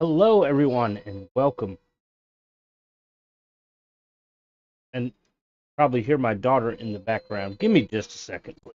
Hello, everyone, and welcome. And probably hear my daughter in the background. Give me just a second, please.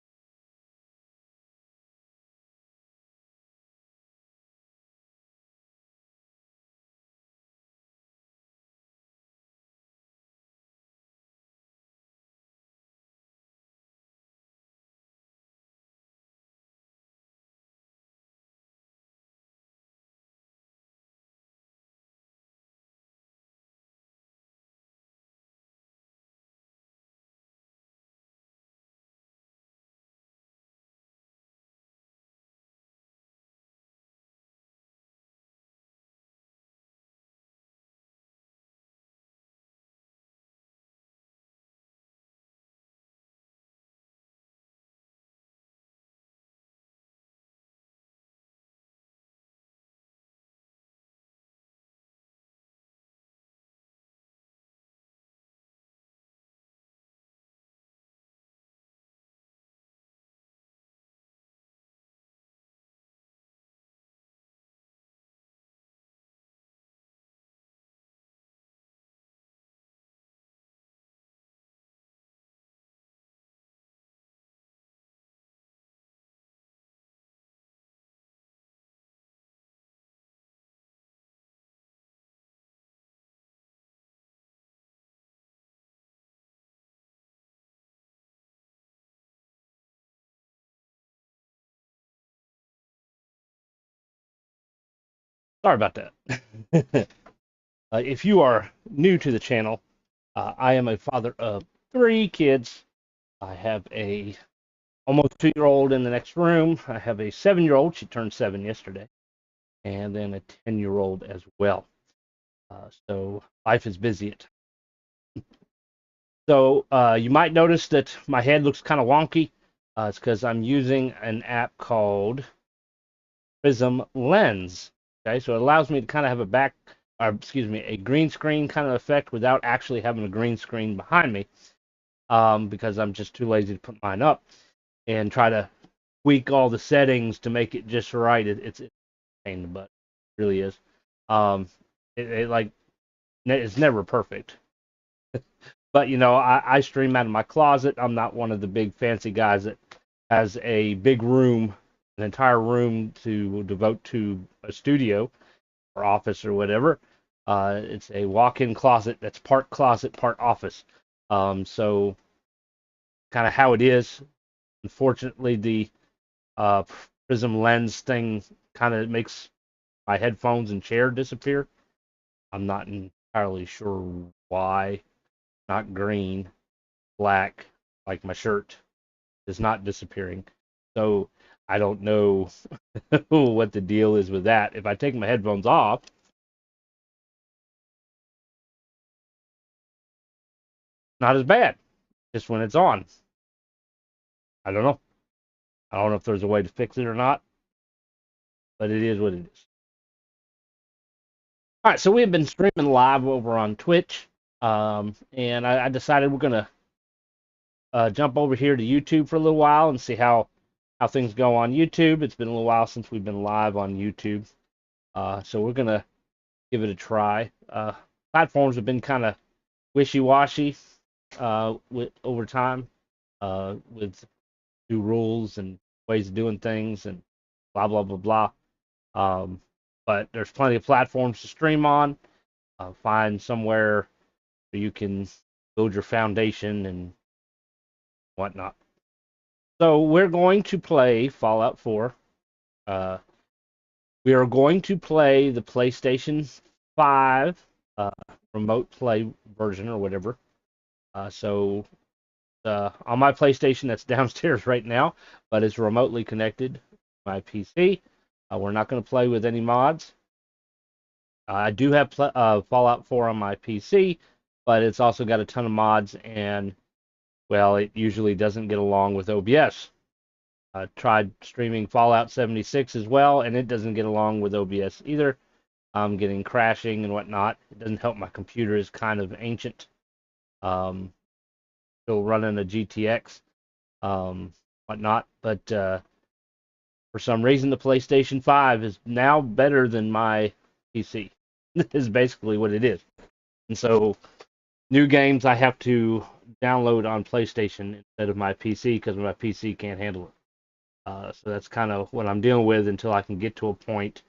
Sorry about that. If you are new to the channel, I am a father of three kids. I have a almost 2-year-old in the next room. I have a 7-year-old. She turned 7 yesterday, and then a 10-year-old as well. So life is busy. So you might notice that my head looks kind of wonky. It's because I'm using an app called Prism Lens. Okay, so it allows me to kind of have a or excuse me, a green screen kind of effect without actually having a green screen behind me, because I'm just too lazy to put mine up and try to tweak all the settings to make it just right. It's a pain in the butt, it really is. Um, like it's never perfect, but I stream out of my closet. I'm not one of the big fancy guys that has a big room, an entire room to devote to a studio or office or whatever. It's a walk-in closet that's part closet, part office. So kind of how it is. Unfortunately, the uh, Prism Lens thing kind of makes my headphones and chair disappear. I'm not entirely sure why. Not green, black, like my shirt is not disappearing. So I don't know what the deal is with that. If I take my headphones off, not as bad. Just when it's on, I don't know. I don't know if there's a way to fix it or not, but it is what it is. All right, so we've been streaming live over on Twitch, and I decided we're gonna jump over here to YouTube for a little while and see how things go on YouTube. It's been a little while since we've been live on YouTube, so we're gonna give it a try. Platforms have been kind of wishy-washy with over time, with new rules and ways of doing things and blah blah blah blah. Um, but there's plenty of platforms to stream on. Find somewhere where you can build your foundation and whatnot. So we're going to play Fallout 4. Uh, we are going to play the PlayStation 5 uh, remote play version or whatever. So on my PlayStation that's downstairs right now, but it's remotely connected to my PC. We're not going to play with any mods. I do have Fallout 4 on my PC, but it's also got a ton of mods, and well, it usually doesn't get along with OBS. I tried streaming Fallout 76 as well, and it doesn't get along with OBS either. I'm getting crashing and whatnot. It doesn't help. My computer is kind of ancient. Um, Still running a GTX, whatnot, but for some reason the PlayStation 5 is now better than my PC. Is basically what it is. And so new games I have to download on PlayStation instead of my PC because my PC can't handle it. So that's kind of what I'm dealing with until I can get to a point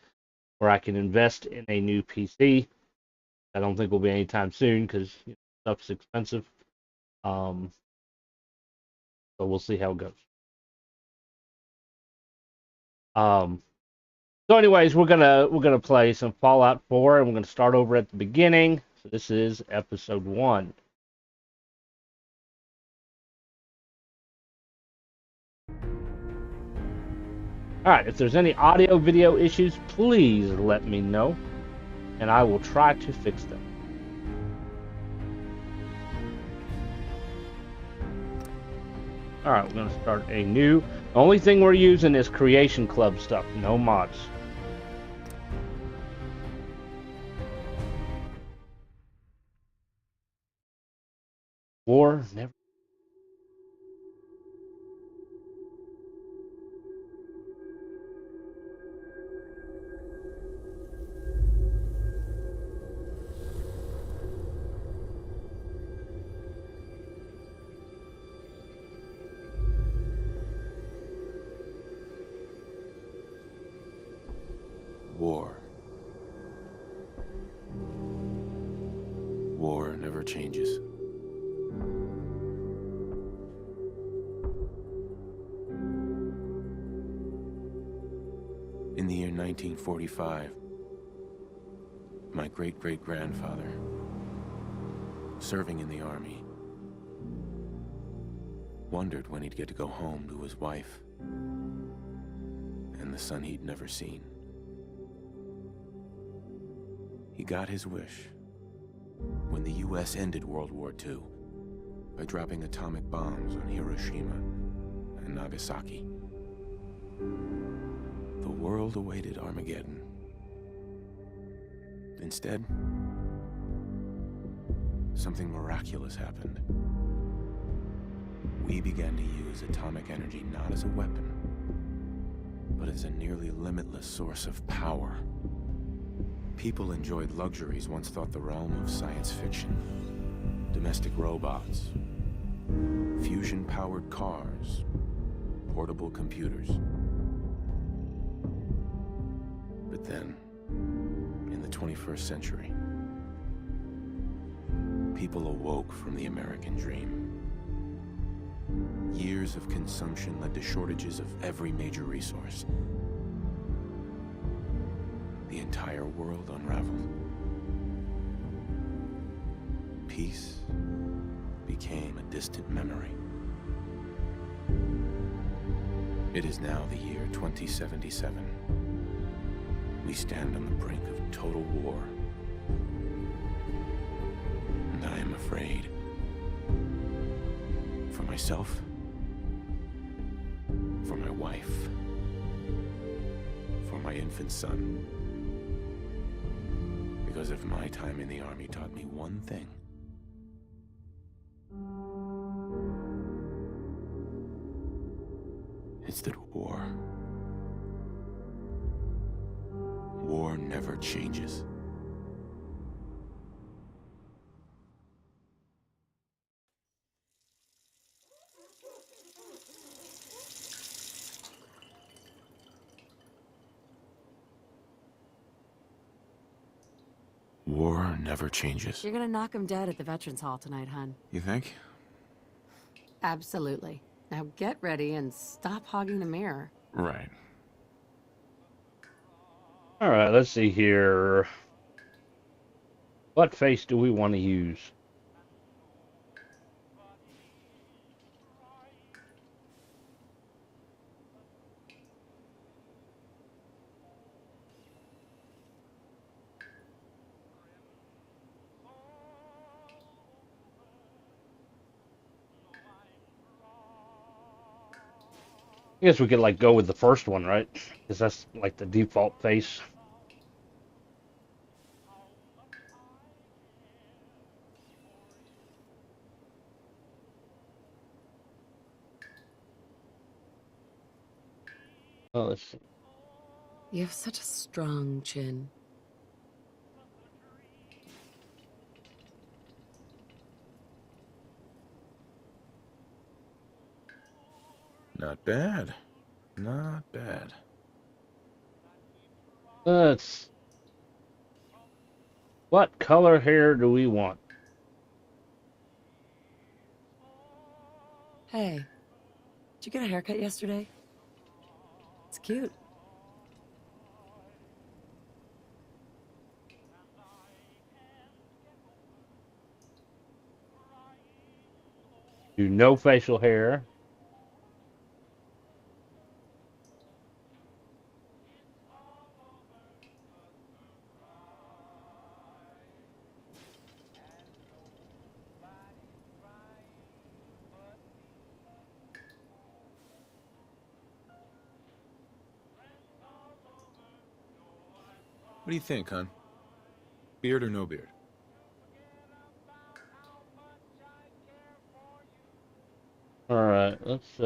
where I can invest in a new PC. I don't think will be anytime soon because stuff's expensive. So we'll see how it goes. So anyways, we're gonna play some Fallout 4, and we're gonna start over at the beginning. So this is episode 1. All right, if there's any audio video issues, please let me know, and I will try to fix them. All right, we're gonna start a new. The only thing we're using is Creation Club stuff, no mods. War never. War. War never changes. In the year 1945, my great-great-grandfather, serving in the army, wondered when he'd get to go home to his wife and the son he'd never seen. He got his wish when the U.S. ended World War II by dropping atomic bombs on Hiroshima and Nagasaki. The world awaited Armageddon. Instead, something miraculous happened. We began to use atomic energy not as a weapon, but as a nearly limitless source of power. People enjoyed luxuries once thought the realm of science fiction. Domestic robots, fusion-powered cars, portable computers. But then, in the 21st century, people awoke from the American dream. Years of consumption led to shortages of every major resource. The entire world unraveled. Peace became a distant memory. It is now the year 2077. We stand on the brink of total war. And I am afraid. For myself, for my wife, for my infant son. Because if my time in the army taught me one thing, it's that war never changes. War never changes. You're gonna knock him dead at the Veterans Hall tonight, hun. You think? Absolutely. Now get ready and stop hogging the mirror. Right. All right, let's see here. What face do we want to use? I guess we could like go with the first one, right? Because that's like the default face. Oh, let's see. You have such a strong chin. Not bad. Not bad. Let's. What color hair do we want? Hey, did you get a haircut yesterday? It's cute. Do no facial hair. What do you think, hon? Beard or no beard? All right, let's.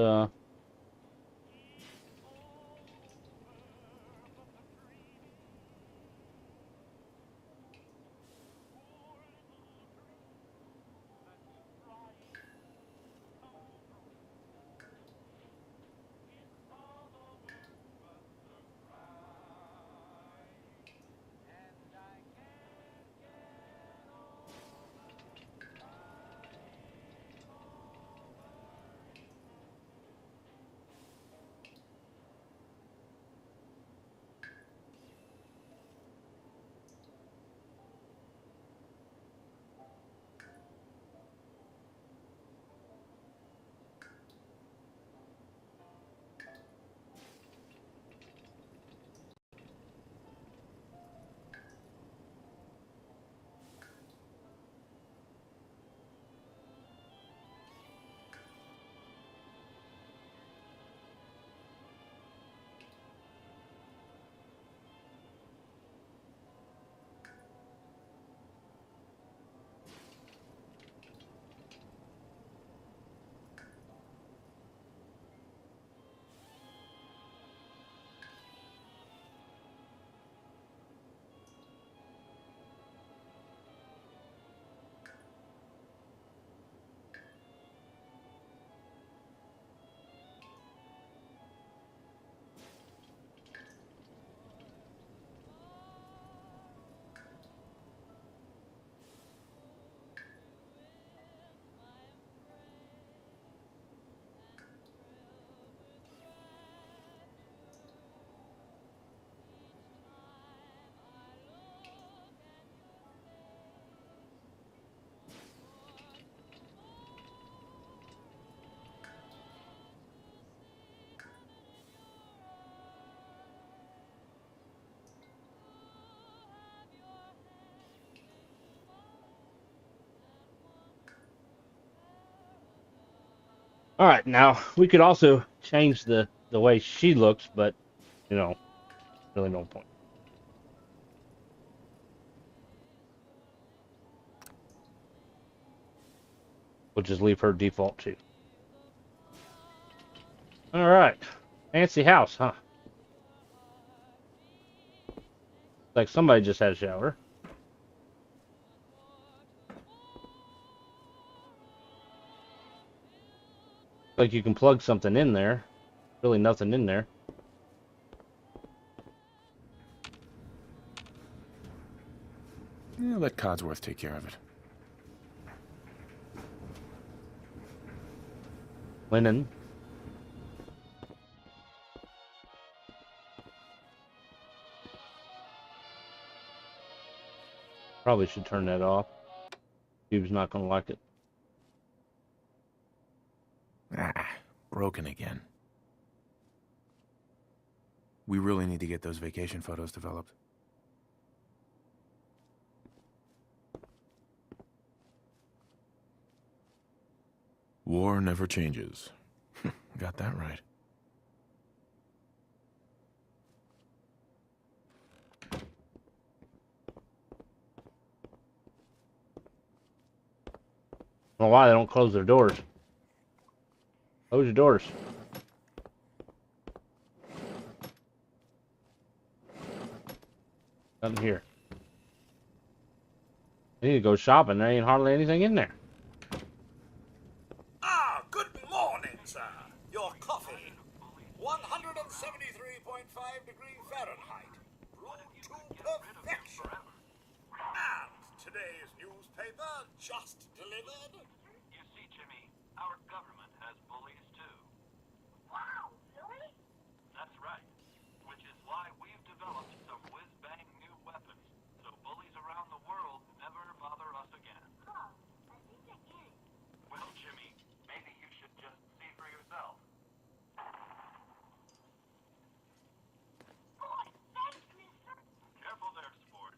All right, now we could also change the way she looks, but you know, really no point. We'll just leave her default too. All right, fancy house, huh? Like somebody just had a shower. Like you can plug something in there. Really nothing in there. Yeah, let Codsworth take care of it. Linen. Probably should turn that off. Cube's not gonna like it. Ah, broken again. We really need to get those vacation photos developed. War never changes. Got that right. I don't know why they don't close their doors. Close your doors. Nothing here. I need to go shopping. There ain't hardly anything in there. Ah, good morning, sir. Your coffee 73.5 Fahrenheit. Room to perfection. And today's newspaper just delivered. You see, Jimmy, our government has bullies too. Wow, really? That's right. Which is why we've developed some whiz-bang new weapons, so bullies around the world never bother us again. Huh, I think I get it. Well, Jimmy, maybe you should just see for yourself. Boy, thanks, mister. Careful there, sport.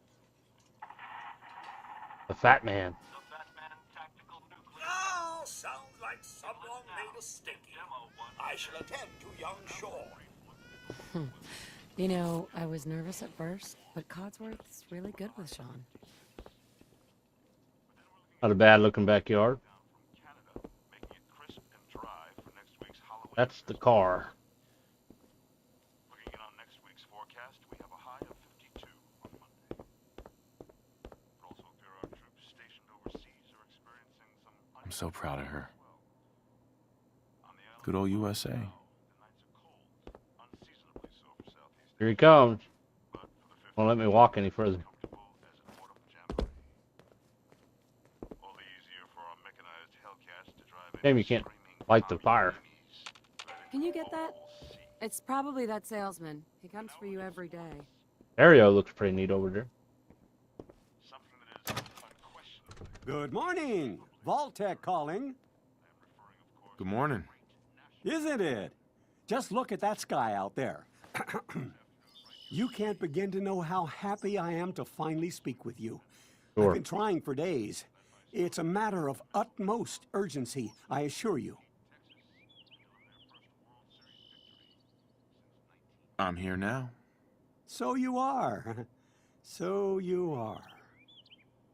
The Fat Man. The Batman Tactical Nuclear Ah, sounds like someone made a stinky. Demo one. I shall attend to young Shaw. You know, I was nervous at first, but Codsworth's really good with Sean. Not a bad looking backyard. Canada, making it crisp and dry for next week's Halloween. That's the car. Looking in on next week's forecast, we have a high of 52 on Monday. It also appears our troops stationed overseas are experiencing some. I'm so proud of her. Good old USA. The nights are cold, unseasonably so for Southeast Here he comes. but for the 50 Won't let me walk any further. comfortable as an autumn jamboree. All the easier for our mechanized Hellcats to drive Shame in you can't screaming light the fire. Lamborghinis, Can you get that? all sea. It's probably that salesman. He comes for you every day. Aereo looks pretty neat over there. Something that is unquestionably. Good morning. Vaultec calling. Good morning. Isn't it? Just look at that sky out there. You can't begin to know how happy I am to finally speak with you. I've Sure. been trying for days. It's a matter of utmost urgency, I assure you. I'm here now. So you are. So you are.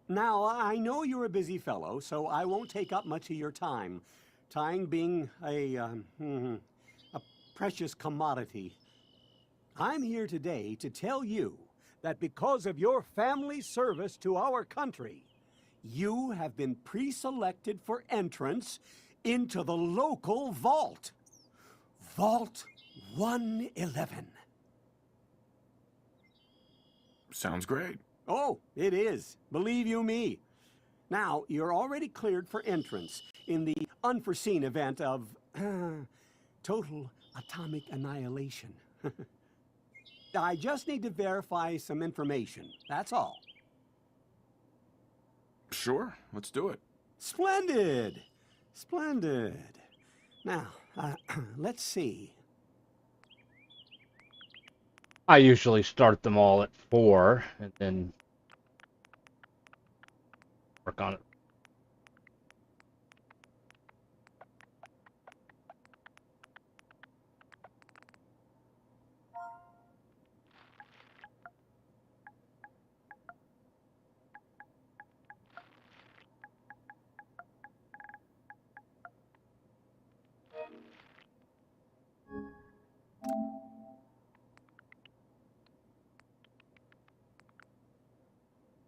Now, I know you're a busy fellow, so I won't take up much of your time. Time being a precious commodity. I'm here today to tell you that because of your family service to our country, you have been pre-selected for entrance into the local vault. Vault 111. Sounds great. Oh, it is. Believe you me. Now, you're already cleared for entrance in the unforeseen event of total atomic annihilation. I just need to verify some information. That's all. Sure, let's do it. Splendid. Splendid. Now, let's see. I usually start them all at 4 and then work on it.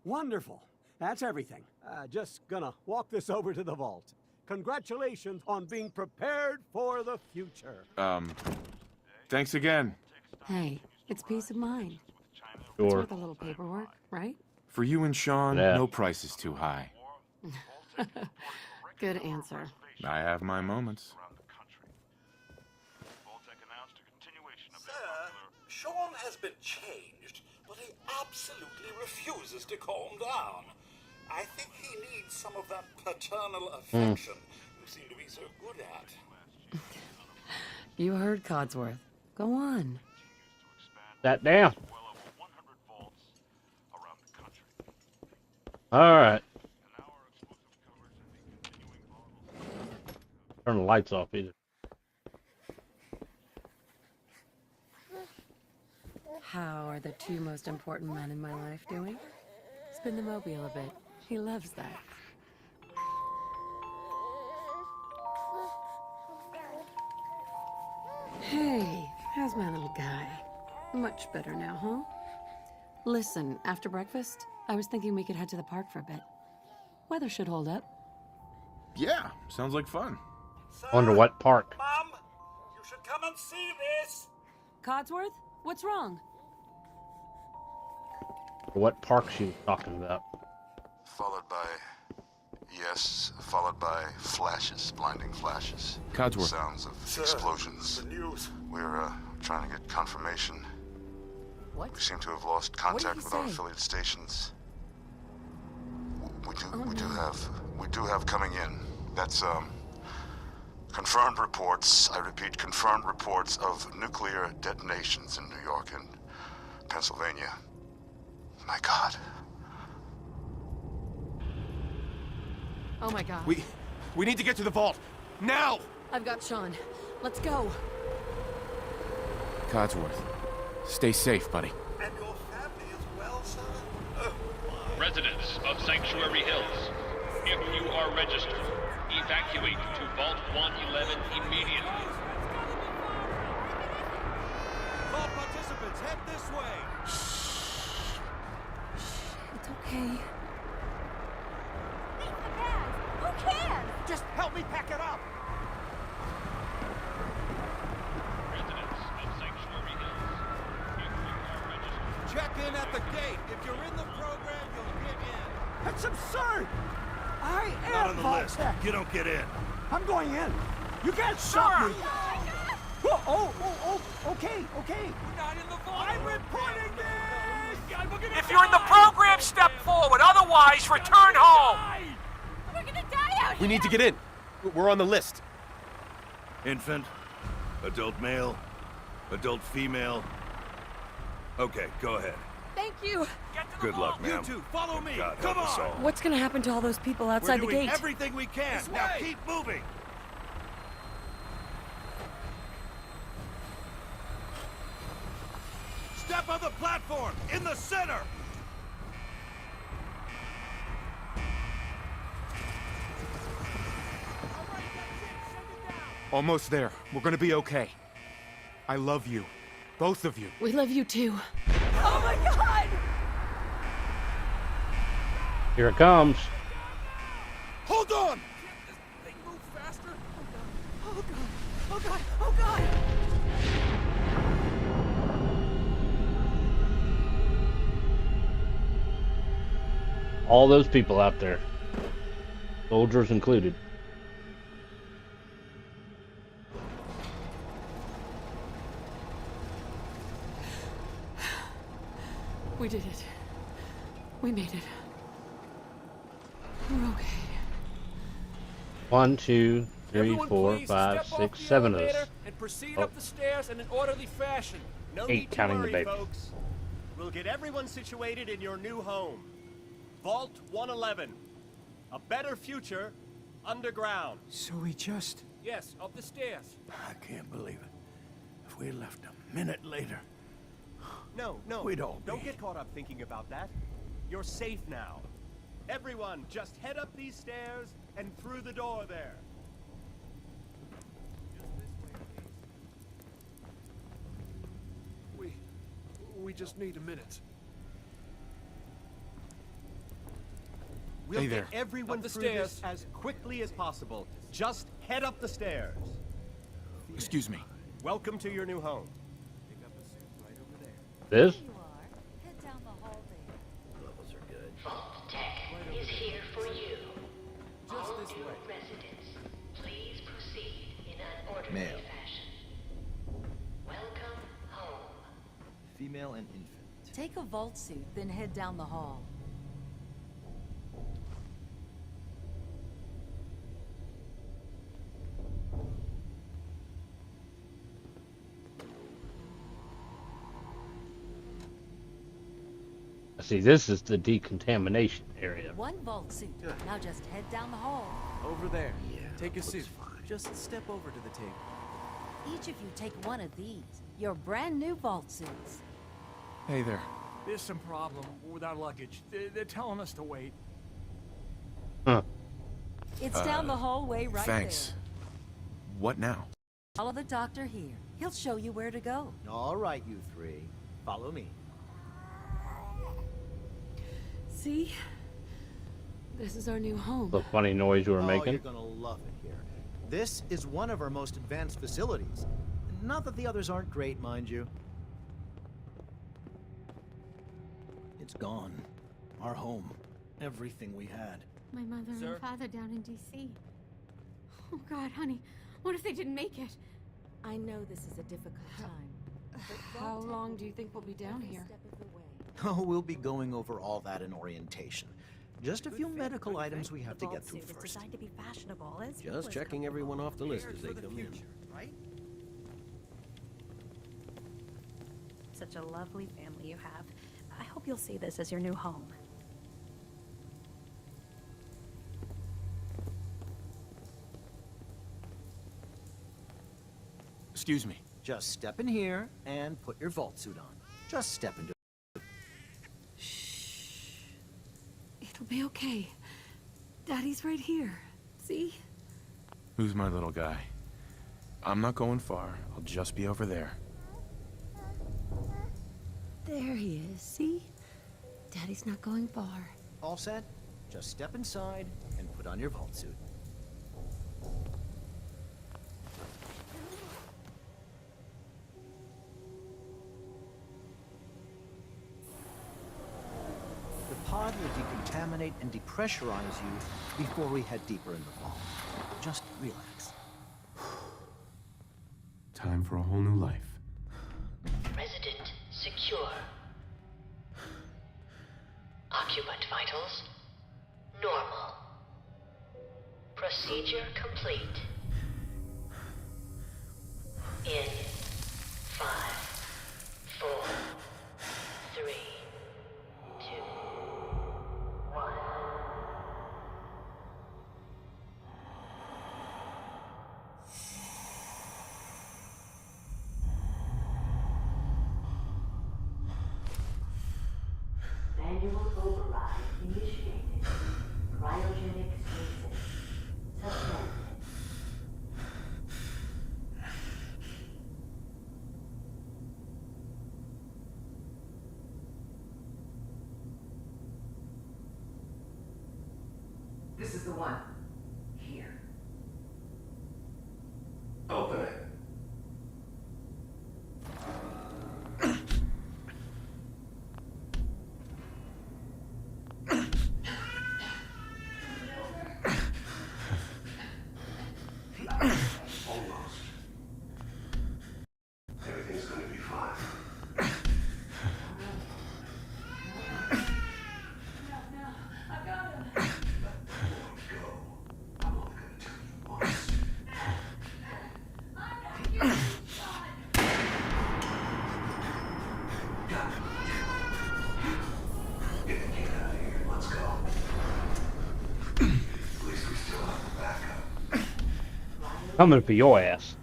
Wonderful. That's everything. Just gonna walk this over to the vault. Congratulations on being prepared for the future. Thanks again. Hey, it's peace of mind. It's Sure. worth a little paperwork, right? For you and Sean, Yeah. no price is too high. Good answer. I have my moments. Sir, Sean has been changed, but he absolutely refuses to calm down. I think he needs some of that paternal affection you seem to be so good at. You heard Codsworth. Go on. That down. All right. Turn the lights off either. How are the two most important men in my life doing? Spin the mobile a bit. He loves that. Hey, how's my little guy? Much better now, huh? Listen, after breakfast, I was thinking we could head to the park for a bit. Weather should hold up. Yeah, sounds like fun. Sir, Wonder what park. Mom, you should come and see this. Codsworth? What's wrong? What park she was talking about. Followed by flashes, blinding flashes. Codsworth. Sounds of Sir, explosions. the news. We're trying to get confirmation. What? We seem to have lost did contact he with our say? affiliate stations. We Oh, do have coming in. That's confirmed reports. I repeat, confirmed reports of nuclear detonations in New York and Pennsylvania. My God. Oh my god. We need to get to the vault. Now! I've got Sean. Let's go. Codsworth, stay safe, buddy. And your family as well, sir? Oh, my. Residents of Sanctuary Hills, if you are registered, evacuate to Vault 111 immediately. Vault participants, head this way! It's okay. Leave the bag. Who cares? Just help me pack it up! Residents of Sanctuary Hills, if you are registered. Check in at the gate. If you're in the program, you'll get in. That's absurd! I am Not on the Vault list. Tech. You don't get in. I'm going in. You can't stop me. Okay. We're not in the vault. I'm reporting this! If you're in the program, step forward. Otherwise, return home. We're gonna die out We need to get in. We're on the list. Infant, adult male, adult female. Okay, go ahead. Thank you. Get to the Good vault. luck, ma'am. You two, follow me. God Come help us on. all. What's gonna happen to all those people outside We're the doing gate? everything we can. This Now way. keep moving. Step on the platform in the center. Almost there. We're gonna be okay. I love you. Both of you. We love you too. Oh my god! Here it comes. Hold on. They move faster. Oh god! Oh god! Oh god! All those people out there, soldiers included. We did it. We made it. We're okay. 1, 2, 3, Everyone 4, please 5, step 6, off the 7 of elevator us. and proceed Oh. up the stairs in an orderly fashion. No 8 need to counting the worry, baby. folks. We'll get everyone situated in your new home. Vault 111. A better future underground. So we just... Yes, up the stairs. I can't believe it. If we had left a minute later. No. We'd all Don't be- get caught up thinking about that. You're safe now. Everyone, just head up these stairs and through the door there. We just need a minute. We'll Hey get there. everyone Up the through this stairs. as quickly as possible. Just head up the stairs. Excuse me. Welcome to your new home. This? You are. Head down the hall there. Vault Tech is here for you. Just All this new way. residents, please proceed in an orderly Male. fashion. Welcome home. Female and infant. Take a vault suit, then head down the hall. See, this is the decontamination area. One vault suit. Now just head down the hall. Over there. Take a seat. Just step over to the table. Each of you take one of these. Your brand new vault suits. Hey there. There's some problem with our luggage. They're telling us to wait. Huh. It's down the hallway right Thanks. there. What now? Follow the doctor here. He'll show you where to go. All right, you three. Follow me. See? This is our new home. The funny noise you were Oh, making. you're gonna love it here. This is one of our most advanced facilities. Not that the others aren't great, mind you. It's gone. Our home. Everything we had. My mother Sir? and father down in D.C. Oh, God, honey. What if they didn't make it? I know this is a difficult time. How long do you think we'll be down here? Oh, we'll be going over all that in orientation. Just a few medical items we have to get through It's first. designed to be fashionable. As cool Just as checking everyone off the list as they For the come in. future, right? such a lovely family you have. I hope you'll see this as your new home. Excuse me. Just step in here and put your vault suit on. Just step into it. It'll be okay. Daddy's right here. See? Who's my little guy? I'm not going far. I'll just be over there. There he is. See? Daddy's not going far. All set? Just step inside and put on your vault suit. The pod will decontaminate and depressurize you before we head deeper in the vault. Just relax. Time for a whole new life. Resident secure. Occupant vitals normal. Procedure complete. In 5, 4, 3, 2, 1. Manual override initiated. Cryogenic stasis suspended. This is the one. Here. Open it. Almost. Everything's going to be fine. I got him. Coming for your ass.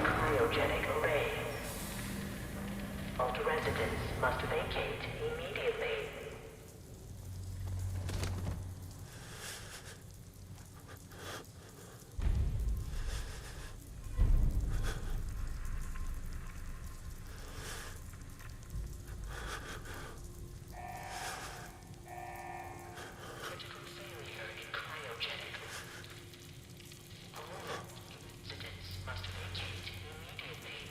Cryogenic array. All residents must vacate immediately. Critical failure in cryogenic. All residents must vacate immediately.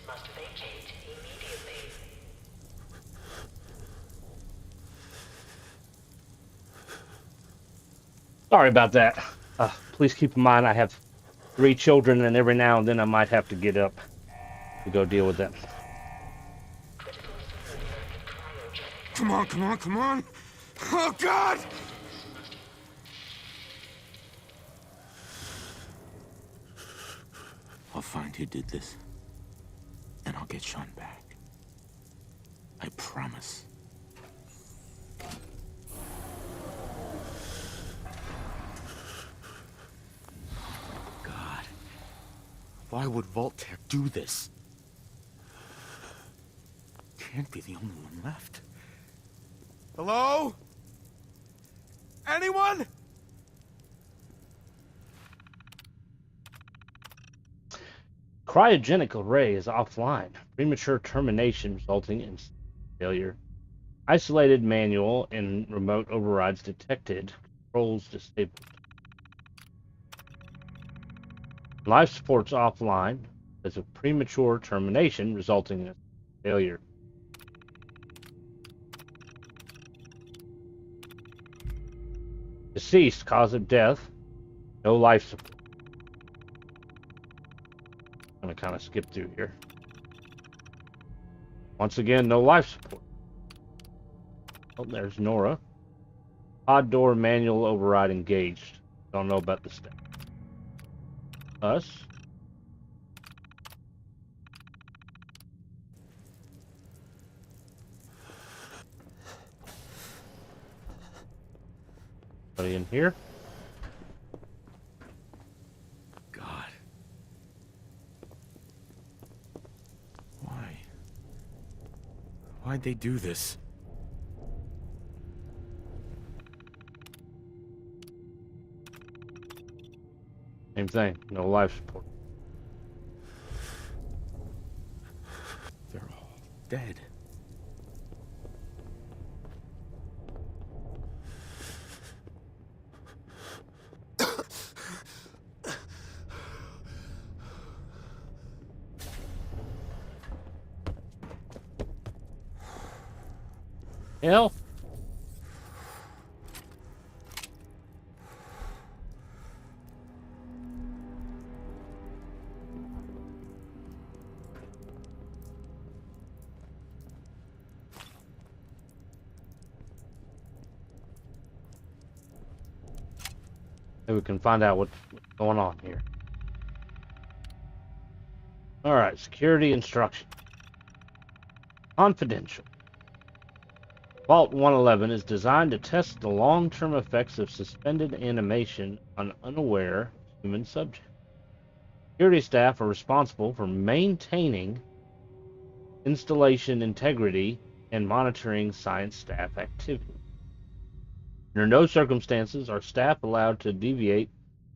must vacate immediately. Sorry about that. Please keep in mind I have 3 children, and every now and then I might have to get up to go deal with them. Come on, come on, come on! Oh, God! I'll find who did this, and I'll get Sean back. I promise. God. Why would Vault-Tec do this? Can't be the only one left. Hello? Anyone? Cryogenic array is offline. Premature termination resulting in failure. Isolated manual and remote overrides detected. Controls disabled. Life support's offline. There's a premature termination resulting in failure. Deceased, cause of death, no life support. I'm going to kind of skip through here. Once again, no life support. Oh, there's Nora. Pod door manual override engaged. Don't know about the step. Us. Anybody in here? God. Why? Why'd they do this? Same thing. No life support. They're all dead. Hell. Maybe we can find out what's going on here. Alright, security instruction. Confidential. Vault 111 is designed to test the long-term effects of suspended animation on unaware human subjects. Security staff are responsible for maintaining installation integrity and monitoring science staff activity. Under no circumstances are staff allowed to deviate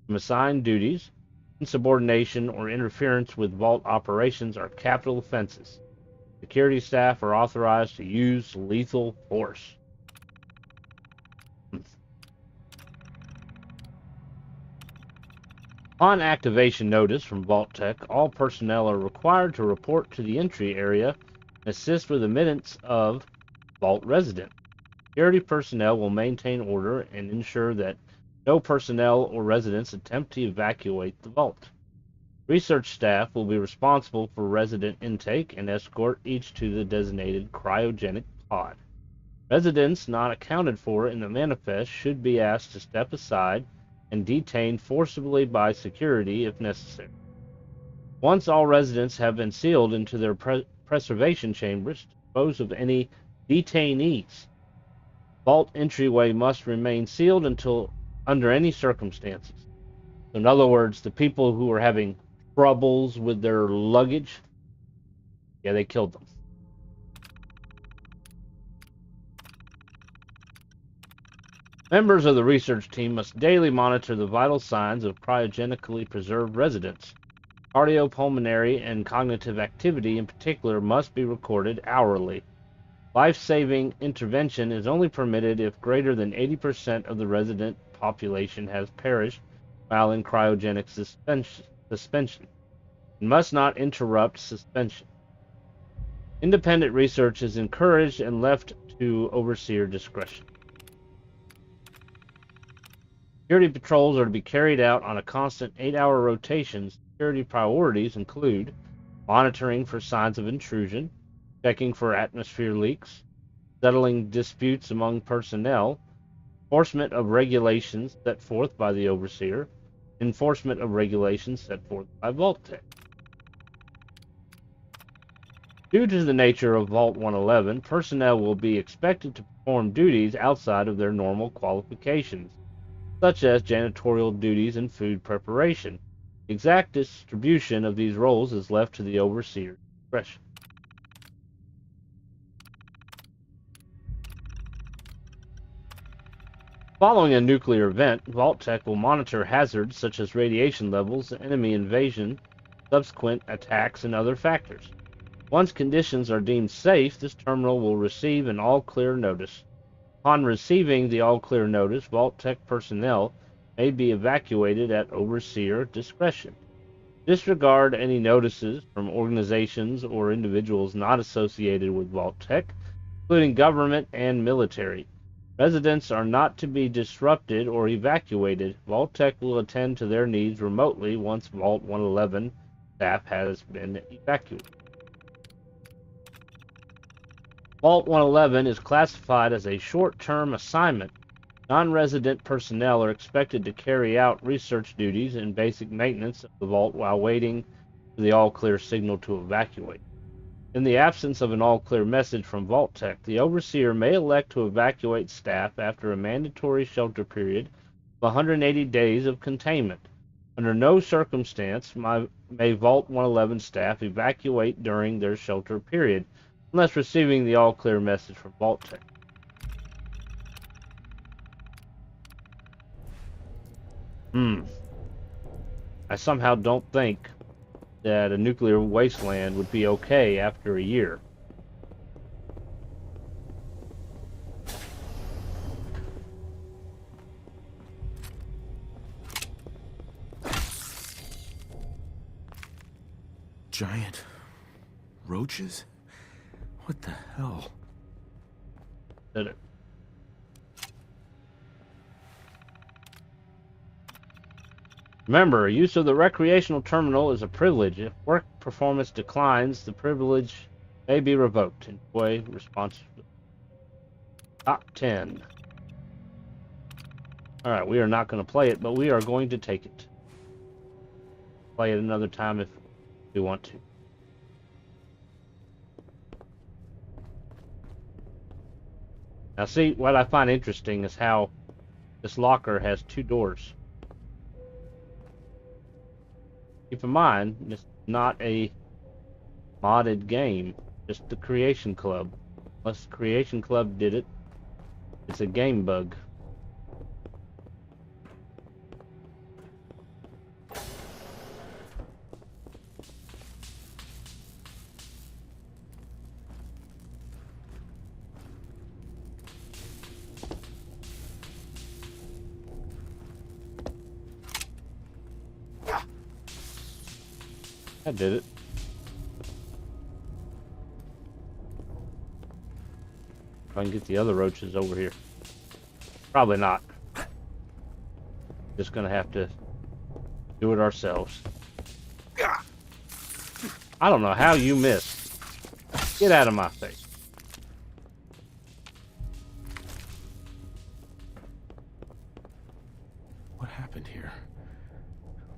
from assigned duties. Insubordination or interference with vault operations are capital offenses. Security staff are authorized to use lethal force. On activation notice from Vault-Tec, all personnel are required to report to the entry area and assist with admittance of Vault resident. Security personnel will maintain order and ensure that no personnel or residents attempt to evacuate the vault. Research staff will be responsible for resident intake and escort each to the designated cryogenic pod. Residents not accounted for in the manifest should be asked to step aside and detained forcibly by security if necessary. Once all residents have been sealed into their preservation chambers to dispose of any detainees, vault entryway must remain sealed until under any circumstances. So in other words, the people who are having troubles with their luggage, yeah, they killed them. Members of the research team must daily monitor the vital signs of cryogenically preserved residents. Cardiopulmonary and cognitive activity in particular must be recorded hourly. Life-saving intervention is only permitted if greater than 80% of the resident population has perished while in cryogenic suspension. It must not interrupt suspension. Independent research is encouraged and left to overseer discretion. Security patrols are to be carried out on a constant 8-hour rotation. Security priorities include monitoring for signs of intrusion, checking for atmosphere leaks, settling disputes among personnel, enforcement of regulations set forth by the overseer, enforcement of regulations set forth by Vault-Tec. Due to the nature of Vault 111, personnel will be expected to perform duties outside of their normal qualifications, such as janitorial duties and food preparation. The exact distribution of these roles is left to the overseer's discretion. Following a nuclear event, Vault-Tec will monitor hazards such as radiation levels, enemy invasion, subsequent attacks, and other factors. Once conditions are deemed safe, this terminal will receive an all-clear notice. Upon receiving the all-clear notice, Vault-Tec personnel may be evacuated at overseer discretion. Disregard any notices from organizations or individuals not associated with Vault-Tec, including government and military. Residents are not to be disrupted or evacuated. Vault-Tec will attend to their needs remotely once Vault 111 staff has been evacuated. Vault 111 is classified as a short-term assignment. Non-resident personnel are expected to carry out research duties and basic maintenance of the vault while waiting for the all-clear signal to evacuate. In the absence of an all-clear message from Vault-Tec, the overseer may elect to evacuate staff after a mandatory shelter period of 180 days of containment. Under no circumstance may Vault 111 staff evacuate during their shelter period, unless receiving the all-clear message from Vault-Tec. I somehow don't think that a nuclear wasteland would be okay after a year. Giant roaches? What the hell? Did it? Remember, use of the recreational terminal is a privilege. If work performance declines, the privilege may be revoked. Enjoy responsibly. Top 10. Alright, we are not going to play it, but we are going to take it. Play it another time if we want to. Now see, what I find interesting is how this locker has 2 doors. Keep in mind, this is not a modded game, just the Creation Club. Unless the Creation Club did it, it's a game bug. I did it. If I can get the other roaches over here. Probably not. Just gonna have to do it ourselves. I don't know how you missed. Get out of my face. What happened here?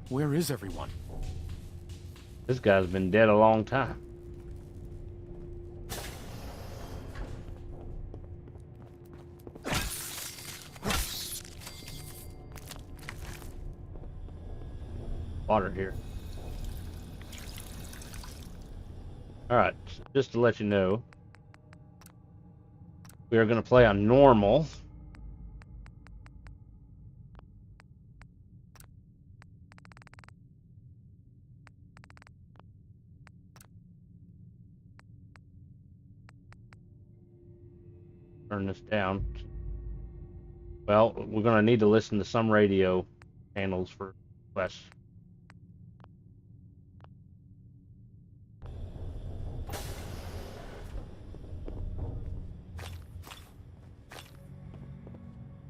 Where is everyone? This guy's been dead a long time. Water here. Alright, just to let you know, we are going to play on normal. Turn this down. Well, we're going to need to listen to some radio channels for quests.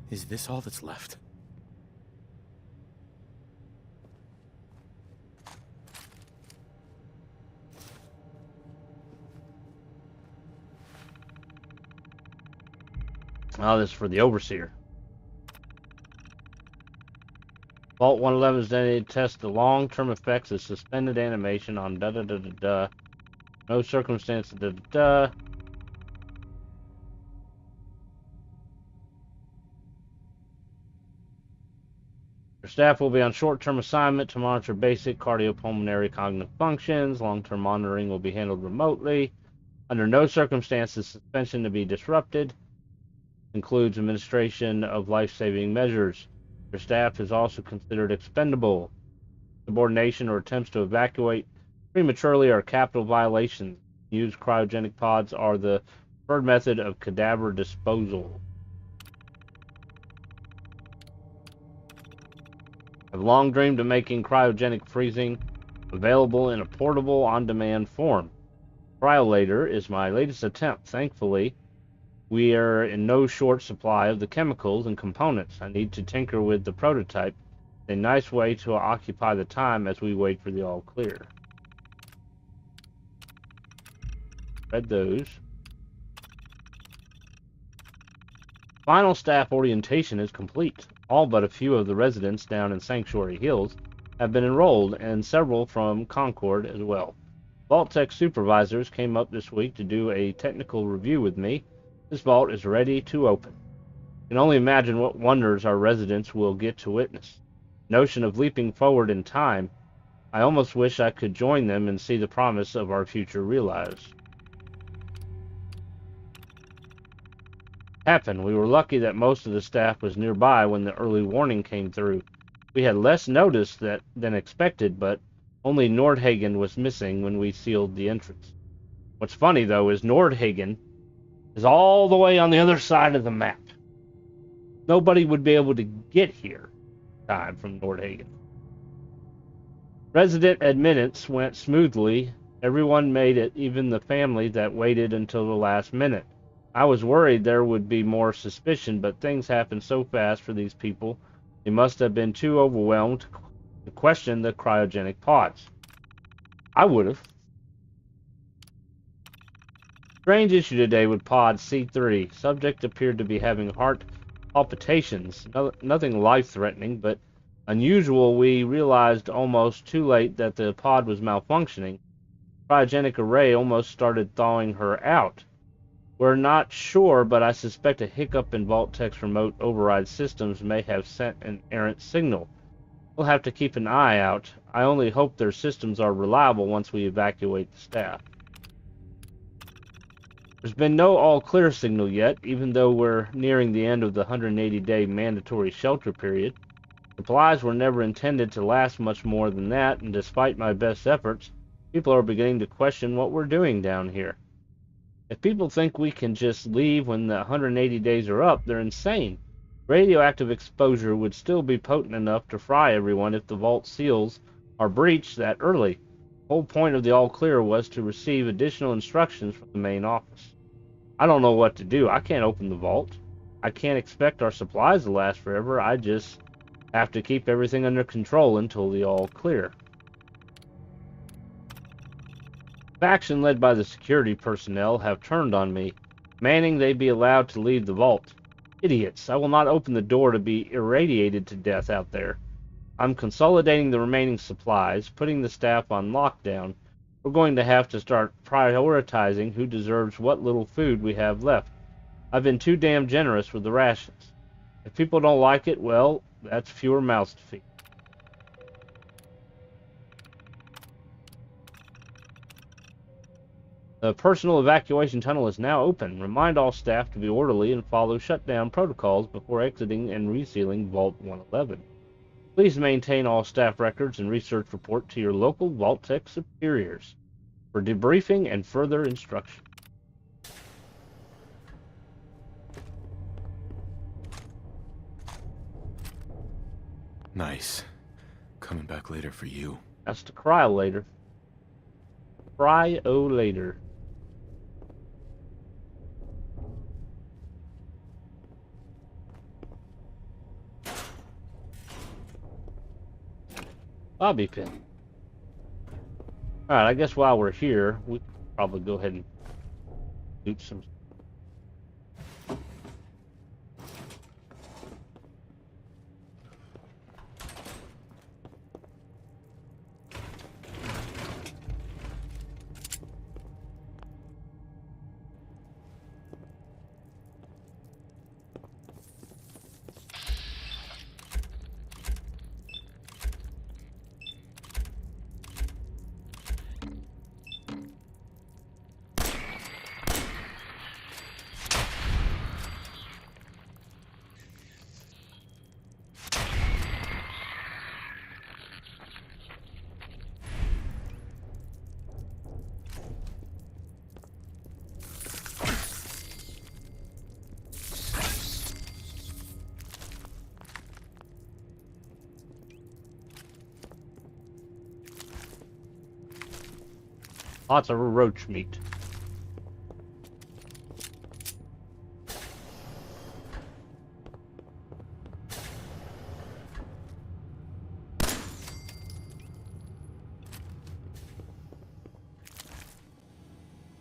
Is this all that's left? Oh, this is for the Overseer. Vault 111 is dedicated to test the long-term effects of suspended animation on da-da-da-da-da. No circumstance da-da-da. Your staff will be on short-term assignment to monitor basic cardiopulmonary cognitive functions. Long-term monitoring will be handled remotely. Under no circumstances suspension to be disrupted. Includes administration of life-saving measures. Your staff is also considered expendable. Subordination or attempts to evacuate prematurely are capital violations. Used cryogenic pods are the preferred method of cadaver disposal. I've long dreamed of making cryogenic freezing available in a portable, on-demand form. Cryolator is my latest attempt. Thankfully, we are in no short supply of the chemicals and components. I need to tinker with the prototype. A nice way to occupy the time as we wait for the all clear. Read those. Final staff orientation is complete. All but a few of the residents down in Sanctuary Hills have been enrolled, and several from Concord as well. Vault-Tec supervisors came up this week to do a technical review with me. This vault is ready to open. I can only imagine what wonders our residents will get to witness. Notion of leaping forward in time, I almost wish I could join them and see the promise of our future realized. We were lucky that most of the staff was nearby when the early warning came through. We had less notice than expected, but only Nordhagen was missing when we sealed the entrance. What's funny, though, is Nordhagen is all the way on the other side of the map. Nobody would be able to get here in time from Nordhagen. Resident admittance went smoothly. Everyone made it, even the family that waited until the last minute. I was worried there would be more suspicion, but things happened so fast for these people, they must have been too overwhelmed to question the cryogenic pods. I would have. Strange issue today with pod C3. Subject appeared to be having heart palpitations. Nothing life-threatening, but unusual. We realized almost too late that the pod was malfunctioning. Cryogenic array almost started thawing her out. We're not sure, but I suspect a hiccup in Vault-Tec's remote override systems may have sent an errant signal. We'll have to keep an eye out. I only hope their systems are reliable once we evacuate the staff. There's been no all-clear signal yet, even though we're nearing the end of the 180-day mandatory shelter period. Supplies were never intended to last much more than that, and despite my best efforts, people are beginning to question what we're doing down here. If people think we can just leave when the 180 days are up, they're insane. Radioactive exposure would still be potent enough to fry everyone if the vault seals are breached that early. The whole point of the all-clear was to receive additional instructions from the main office. I don't know what to do. I can't open the vault. I can't expect our supplies to last forever. I just have to keep everything under control until the all-clear. Faction led by the security personnel have turned on me, demanding they be allowed to leave the vault. Idiots. I will not open the door to be irradiated to death out there. I'm consolidating the remaining supplies, putting the staff on lockdown. We're going to have to start prioritizing who deserves what little food we have left. I've been too damn generous with the rations. If people don't like it, well, that's fewer mouths to feed. The personal evacuation tunnel is now open. Remind all staff to be orderly and follow shutdown protocols before exiting and resealing Vault 111. Please maintain all staff records and research report to your local Vault-Tec superiors for debriefing and further instruction. Nice. Coming back later for you. That's the cryolator. Cryolator. Bobby pin. Alright, I guess while we're here, we can probably go ahead and loot some. Lots of roach meat.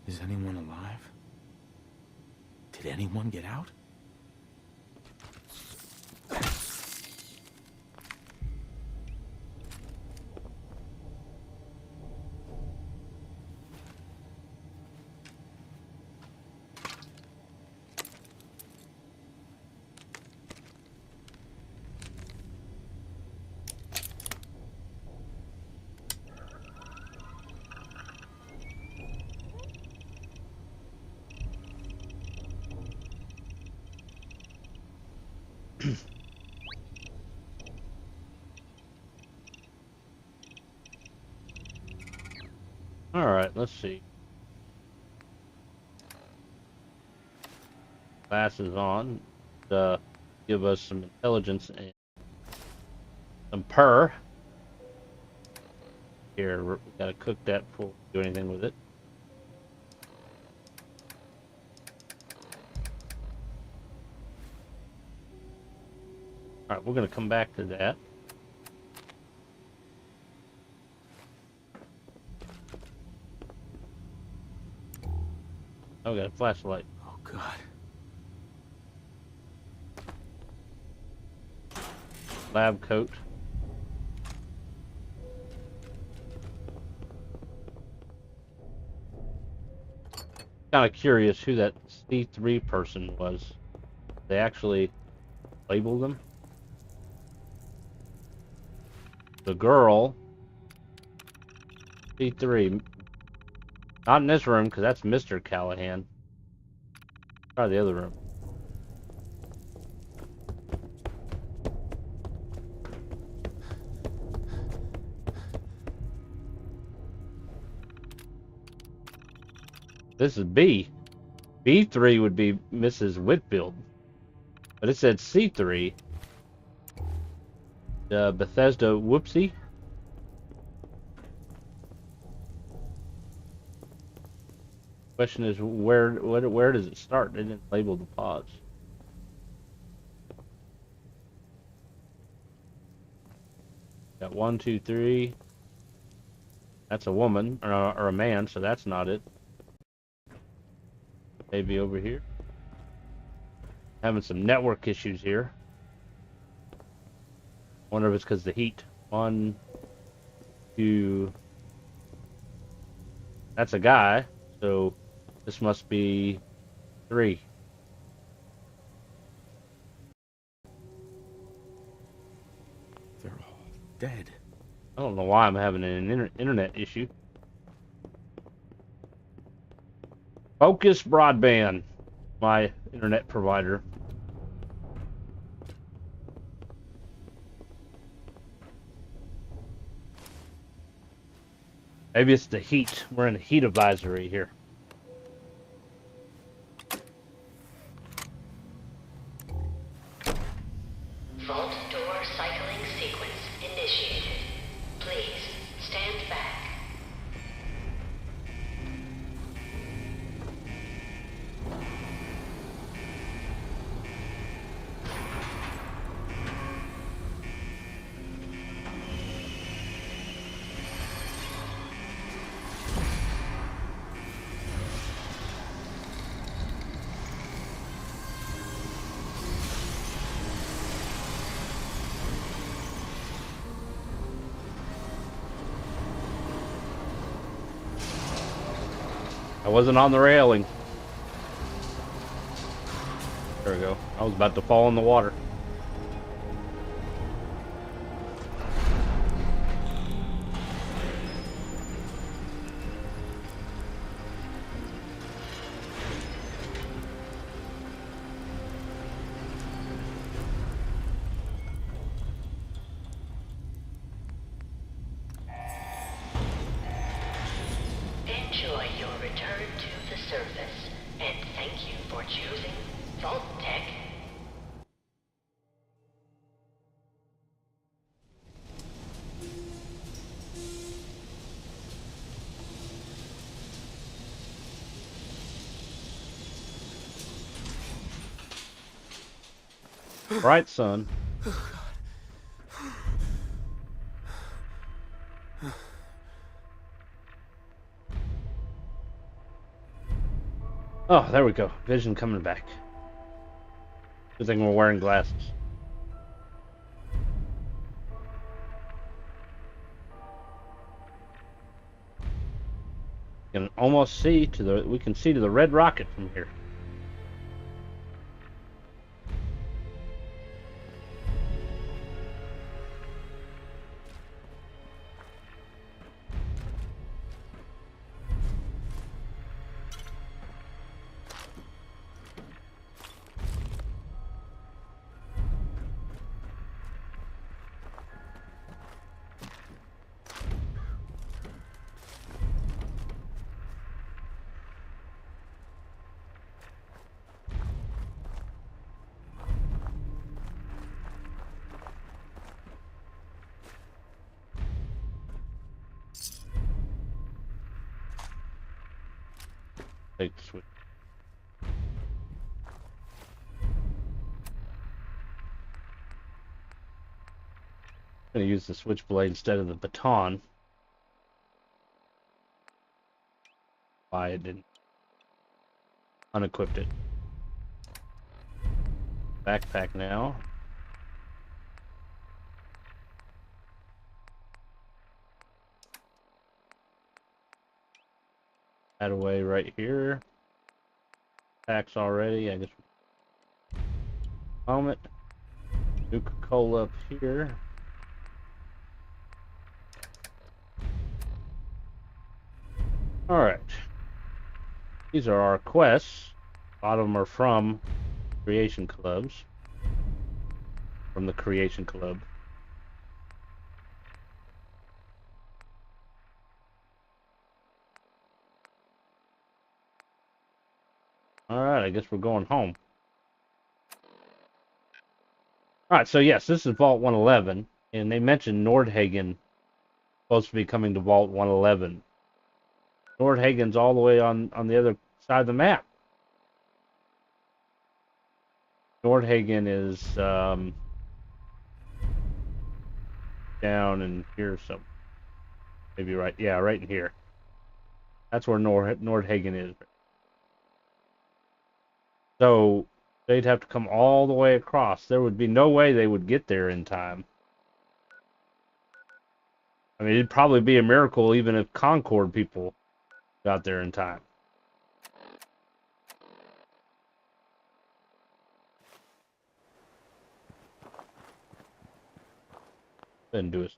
Is anyone alive? Did anyone get out? Alright, let's see. Glasses on. Give us some intelligence and some purr. Here, we gotta cook that before we do anything with it. Alright, we're gonna come back to that. Oh, we got a flashlight. Oh, God. Lab coat. Kind of curious who that C3 person was. They actually labeled them. The girl, C3. Not in this room, because that's Mr. Callahan. Try the other room. This is B. B3 would be Mrs. Whitfield. But it said C3. Bethesda Whoopsie. Question is, where does it start? They didn't label the pods. Got 1, 2, 3. That's a woman or a man, so that's not it. Maybe over here. Having some network issues here. Wonder if it's because of the heat. 1, 2. That's a guy, so this must be 3. They're all dead. I don't know why I'm having an internet issue. Focus Broadband, my internet provider. Maybe it's the heat. We're in a heat advisory here. Vault door cycling sequence initiated. Please stand back. I wasn't on the railing. There we go. I was about to fall in the water. Enjoy your return to the surface, and thank you for choosing Vault-Tec. Right, son. Oh, there we go. Vision coming back. Good thing we're wearing glasses. You can almost see to the. We can see to the red rocket from here. Take the switch. I'm going to use the switchblade instead of the baton. Why it didn't unequipped it. Backpack now. Add away right here. Packs already. I guess. Moment. Nuka-Cola up here. Alright. These are our quests. A lot of them are from creation clubs. From the creation club. Alright, I guess we're going home. Alright, so yes, this is Vault 111. And they mentioned Nordhagen supposed to be coming to Vault 111. Nordhagen's all the way on the other side of the map. Nordhagen is down in here somewhere. Maybe right, yeah, right in here. That's where Nordhagen is. So they'd have to come all the way across. There would be no way they would get there in time. I mean, it'd probably be a miracle even if Concord people got there in time. Didn't do it.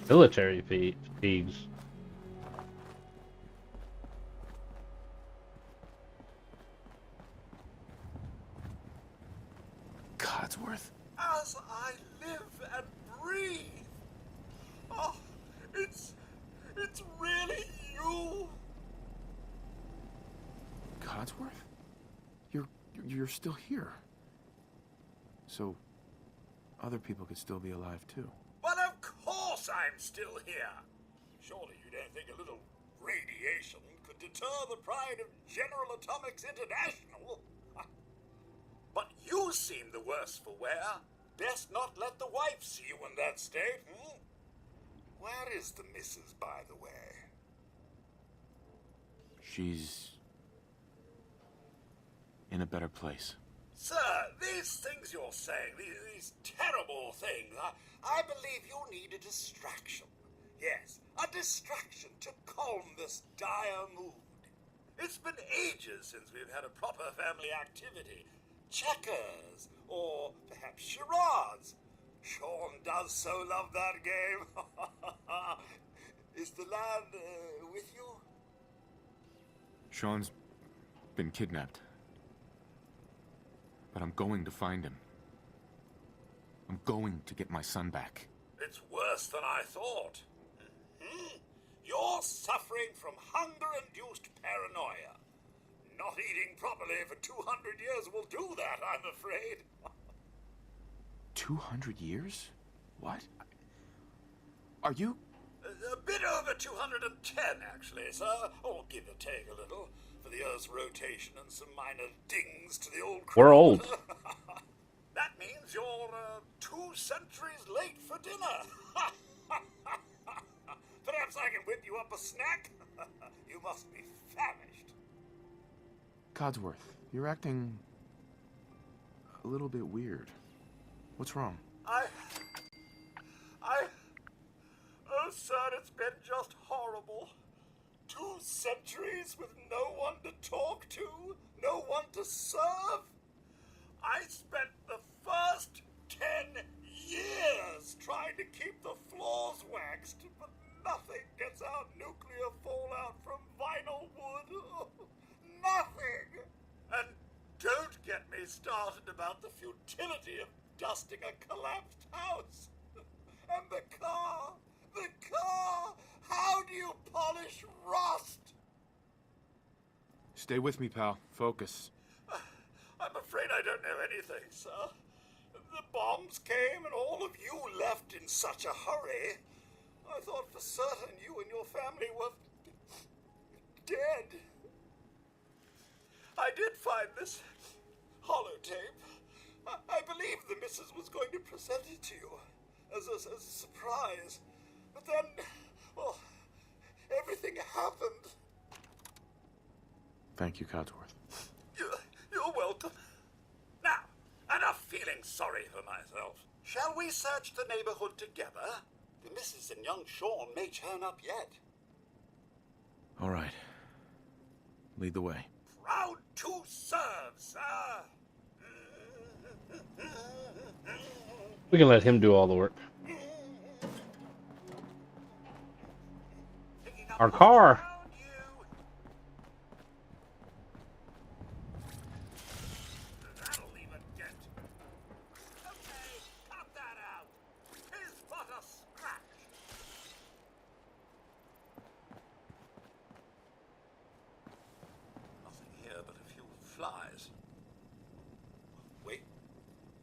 Military fatigues. Codsworth? As I live and breathe. Oh, it's really you. Codsworth? You're still here. So other people could still be alive too. But of course I'm still here. Surely you don't think a little radiation could deter the pride of General Atomics International. But you seem the worse for wear. Best not let the wife see you in that state, Where is the missus, by the way? She's in a better place. Sir, these things you're saying, these terrible things, I believe you need a distraction. Yes, a distraction to calm this dire mood. It's been ages since we've had a proper family activity. Checkers, or perhaps charades. Sean does so love that game. Is the lad with you? Sean's been kidnapped. But I'm going to find him. I'm going to get my son back. It's worse than I thought. You're suffering from hunger-induced paranoia. Not eating properly for 200 years will do that, I'm afraid. 200 years? What? Are you... A bit over 210, actually, sir. Or give or take a little, for the Earth's rotation and some minor dings to the old We're old. That means you're 2 centuries late for dinner. Perhaps I can whip you up a snack? You must be famished. Codsworth, you're acting a little bit weird. What's wrong? Oh, sir, it's been just horrible. 2 centuries with no one to talk to, no one to serve. I spent the first 10 years trying to keep the floors waxed, but nothing gets out nuclear fallout from vinyl wood. Nothing! And don't get me started about the futility of dusting a collapsed house. And the car! How do you polish rust? Stay with me, pal. Focus. I'm afraid I don't know anything, sir. The bombs came and all of you left in such a hurry. I thought for certain you and your family were dead. I did find this holotape. I believe the missus was going to present it to you as a surprise. But then, well, everything happened. Thank you, Codsworth. You're welcome. Now, enough feeling sorry for myself. Shall we search the neighborhood together? The missus and young Sean may turn up yet. All right. Lead the way. Proud to serve, sir. We can let him do all the work. Our car. That'll leave a dent. Okay, cut that out. 'Tis but a scratch. Nothing here but a few flies. Wait.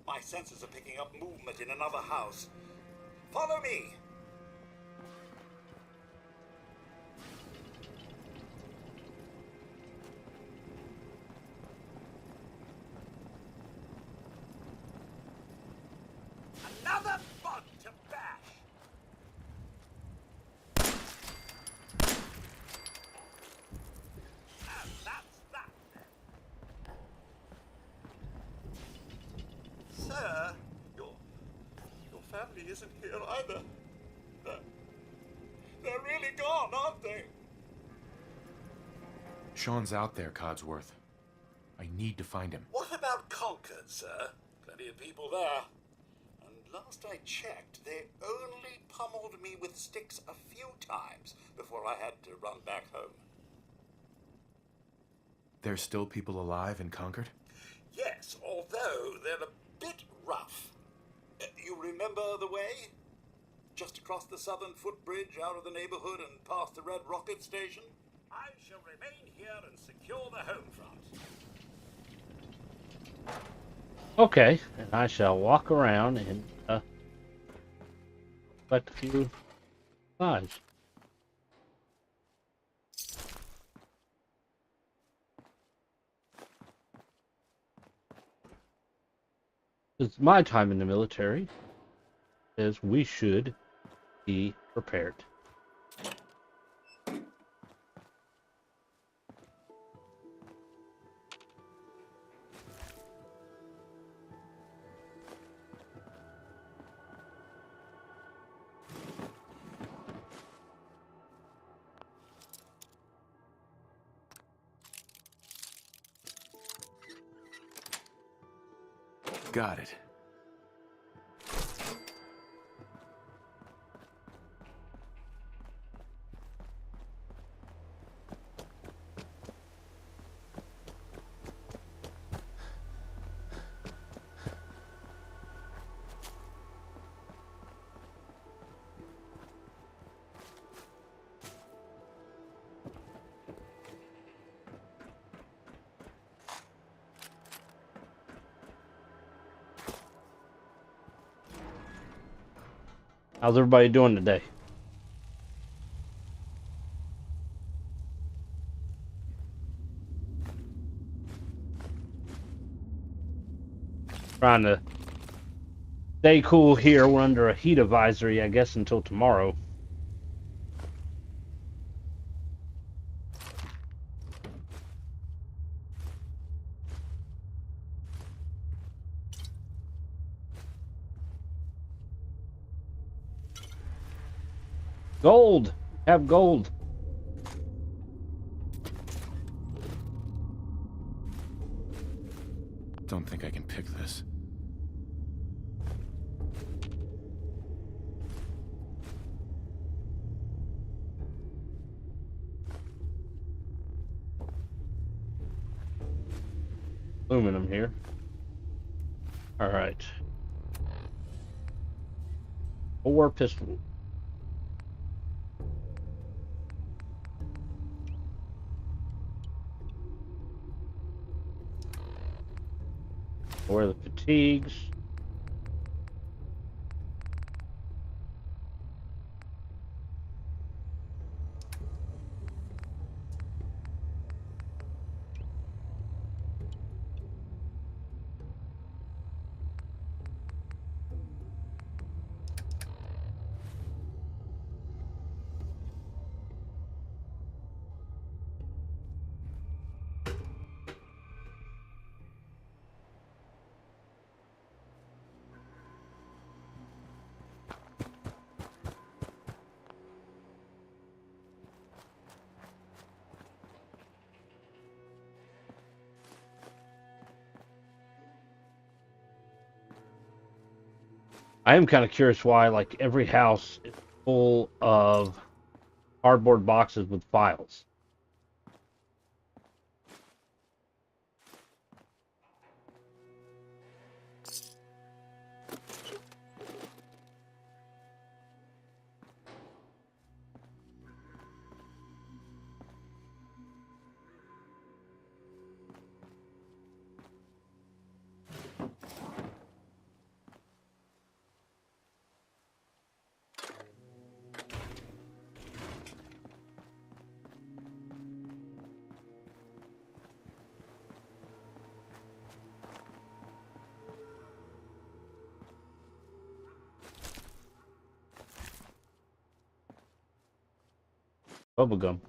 My senses are picking up movement in another house. Follow me. Another bug to bash. And that's that then. Sir, your family isn't here either. They're really gone, aren't they? Sean's out there, Codsworth. I need to find him. What about Concord, sir? Plenty of people there. And last I checked, they only pummeled me with sticks a few times before I had to run back home. There's still people alive in Concord? Yes, although they're a bit rough. You remember the way? Just across the southern footbridge, out of the neighborhood and past the Red Rocket Station? I shall remain here and secure the home front. Okay, and I shall walk around and collect a few flies. It's my time in the military, says we should be prepared. Got it. How's everybody doing today? Trying to stay cool here. We're under a heat advisory, I guess, until tomorrow. Gold! Have gold. Don't think I can pick this. Aluminum here. Alright. 4 pistol. Or the fatigues. I am kind of curious why, like, every house is full of cardboard boxes with files. Bubblegum.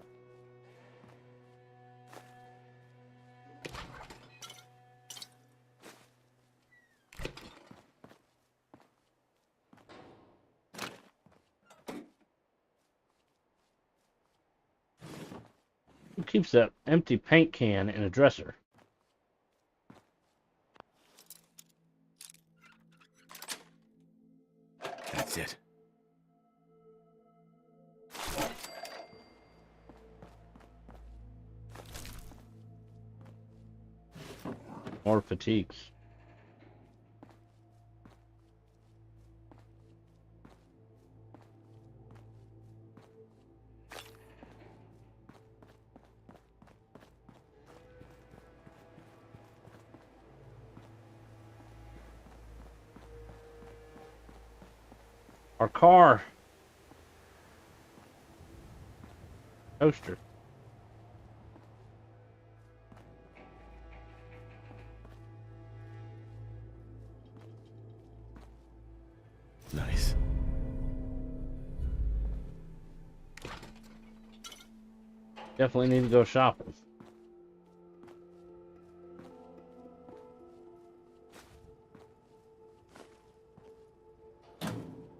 Who keeps that empty paint can in a dresser? That's it. More fatigues. Our car. Toaster. Nice. Definitely need to go shopping.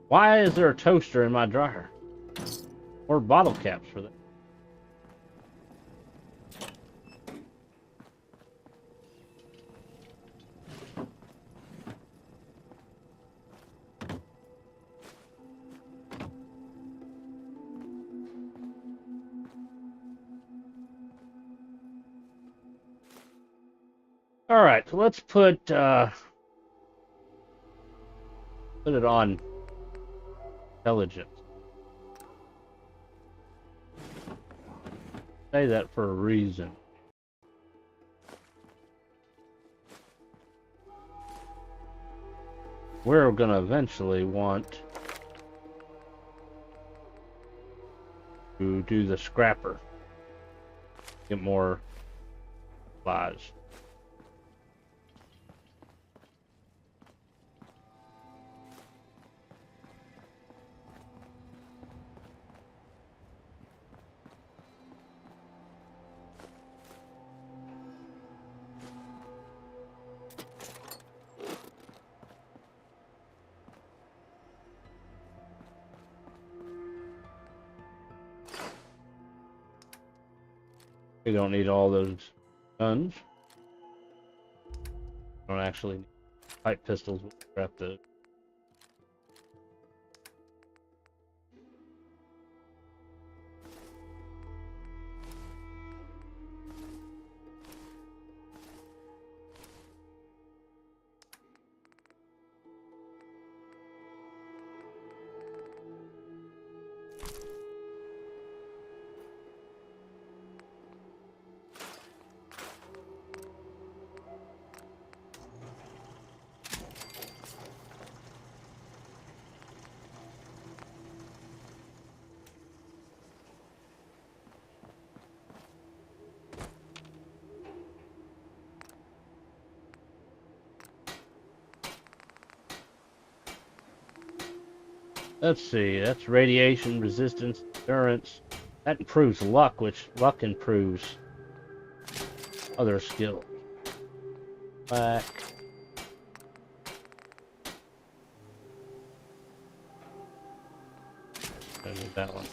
Why is there a toaster in my dryer? Or bottle caps for that? All right, so let's put it on intelligence. Say that for a reason. We're gonna eventually want to do the scrapper. Get more supplies. We don't need all those guns. Don't actually need pipe pistols. We'll scrap those. Let's see, that's radiation, resistance, endurance. That improves luck, which luck improves other skills. Back. I need that one.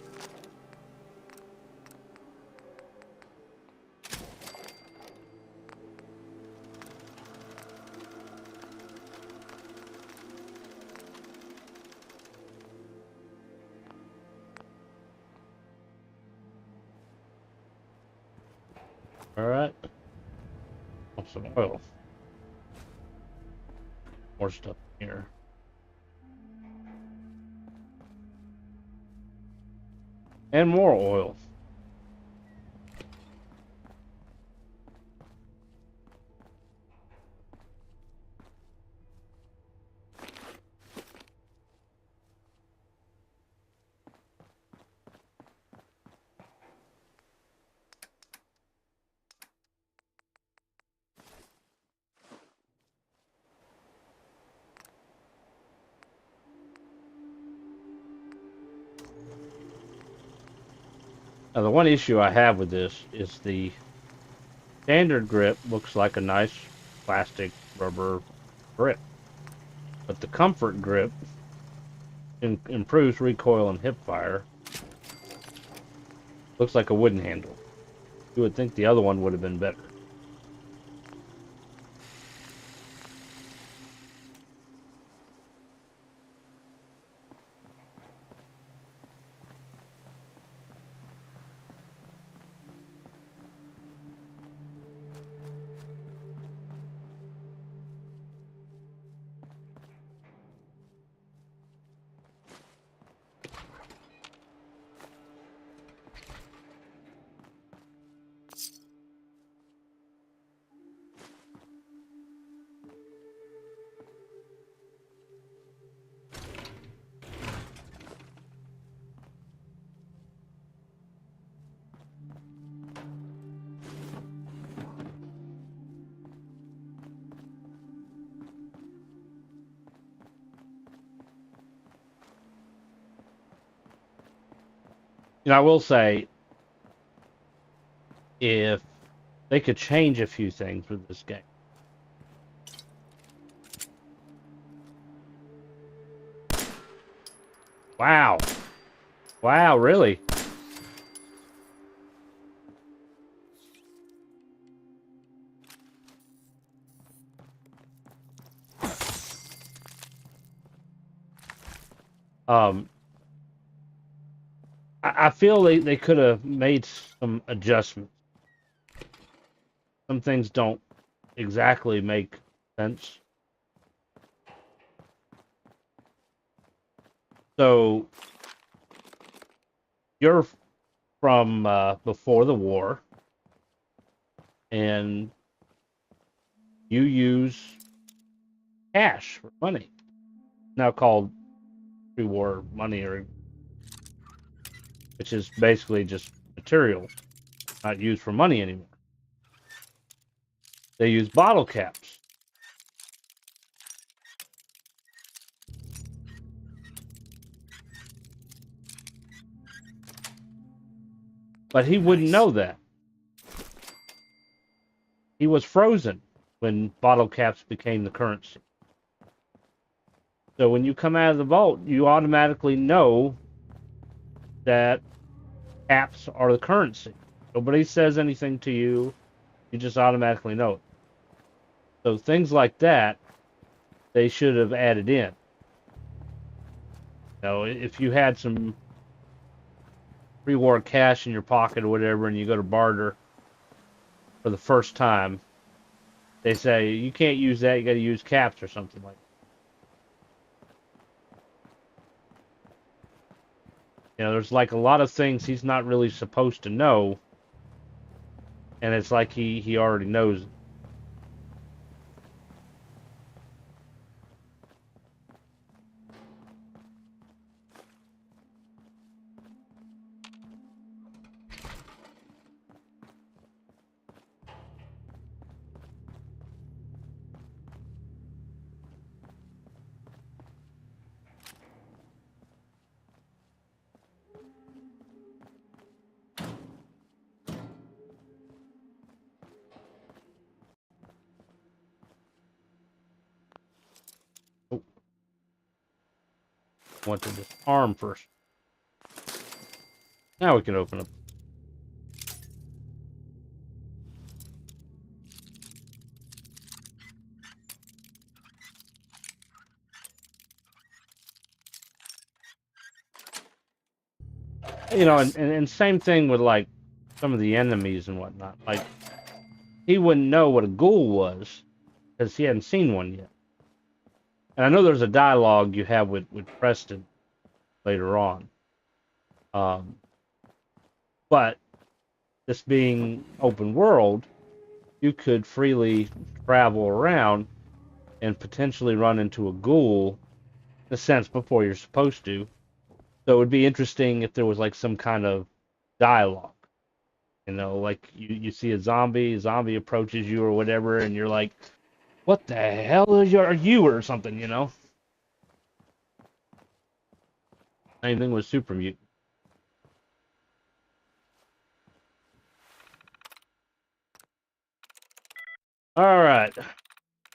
Alright. Oh, some oil. More stuff here. And more oil. Now, the one issue I have with this is the standard grip looks like a nice plastic rubber grip, but the comfort grip improves recoil and hip fire. Looks like a wooden handle. You would think the other one would have been better. I will say, if they could change a few things with this game. Wow. Wow, really? I feel they could have made some adjustments. Some things don't exactly make sense. So, you're from before the war, and you use cash for money. Now called pre-war money, which is basically just material, not used for money anymore. They use bottle caps. But he wouldn't know that. He was frozen when bottle caps became the currency. So when you come out of the vault, you automatically know that caps are the currency. Nobody says anything to you. You just automatically know it. So things like that, they should have added in. If you had some pre-war cash in your pocket or whatever, and you go to barter for the first time, they say you can't use that. You got to use caps or something like that. There's like a lot of things he's not really supposed to know, and it's like he already knows it. Want to disarm first. Now we can open up. And same thing with like some of the enemies and whatnot. Like he wouldn't know what a ghoul was because he hadn't seen one yet. And I know there's a dialogue you have with Preston later on. But this being open world, you could freely travel around and potentially run into a ghoul, in a sense, before you're supposed to. So it would be interesting if there was like some kind of dialogue. Like you see a zombie approaches you or whatever, and you're like, what the hell are you or something, Same thing with Super Mutant. Alright.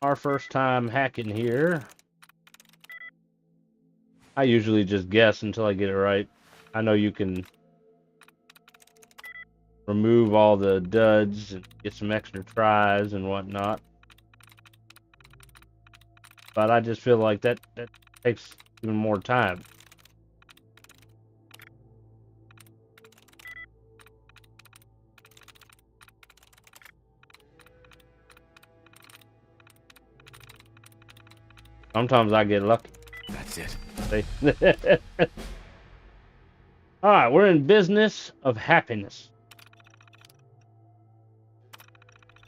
Our first time hacking here. I usually just guess until I get it right. I know you can remove all the duds and get some extra tries and whatnot. But I just feel like that takes even more time. Sometimes I get lucky. That's it. Alright, we're in business of happiness.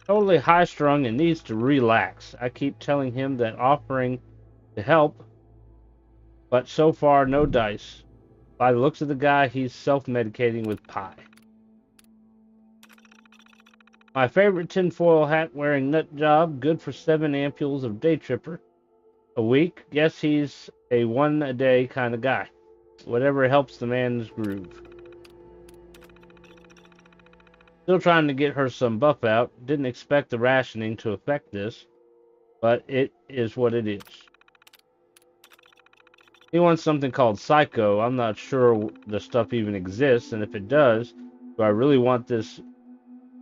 Totally high-strung and needs to relax. I keep telling him that, offering to help, but so far no dice. By the looks of the guy, he's self-medicating with pie. My favorite tinfoil hat-wearing nut job, good for 7 ampules of day tripper a week. Guess he's a one-a-day kind of guy. Whatever helps the man's groove. Still trying to get her some buff out. Didn't expect the rationing to affect this, but it is what it is. He wants something called Psycho. I'm not sure the stuff even exists, and if it does, do I really want this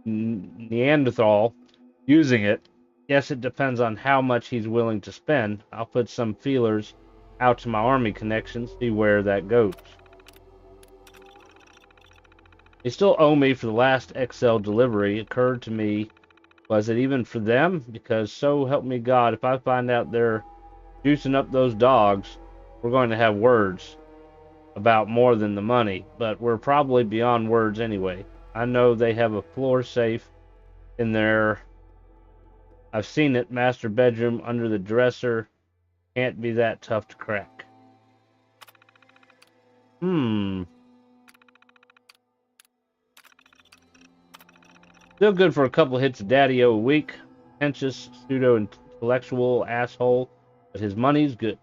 Neanderthal using it? Yes, it depends on how much he's willing to spend. I'll put some feelers out to my army connections, see where that goes. They still owe me for the last XL delivery. It occurred to me, was it even for them? Because so help me God, if I find out they're juicing up those dogs, we're going to have words about more than the money, but we're probably beyond words anyway. I know they have a floor safe in there. I've seen it, master bedroom under the dresser. Can't be that tough to crack. Still good for a couple hits of Daddy-O a week. Pretentious, pseudo-intellectual asshole, but his money's good.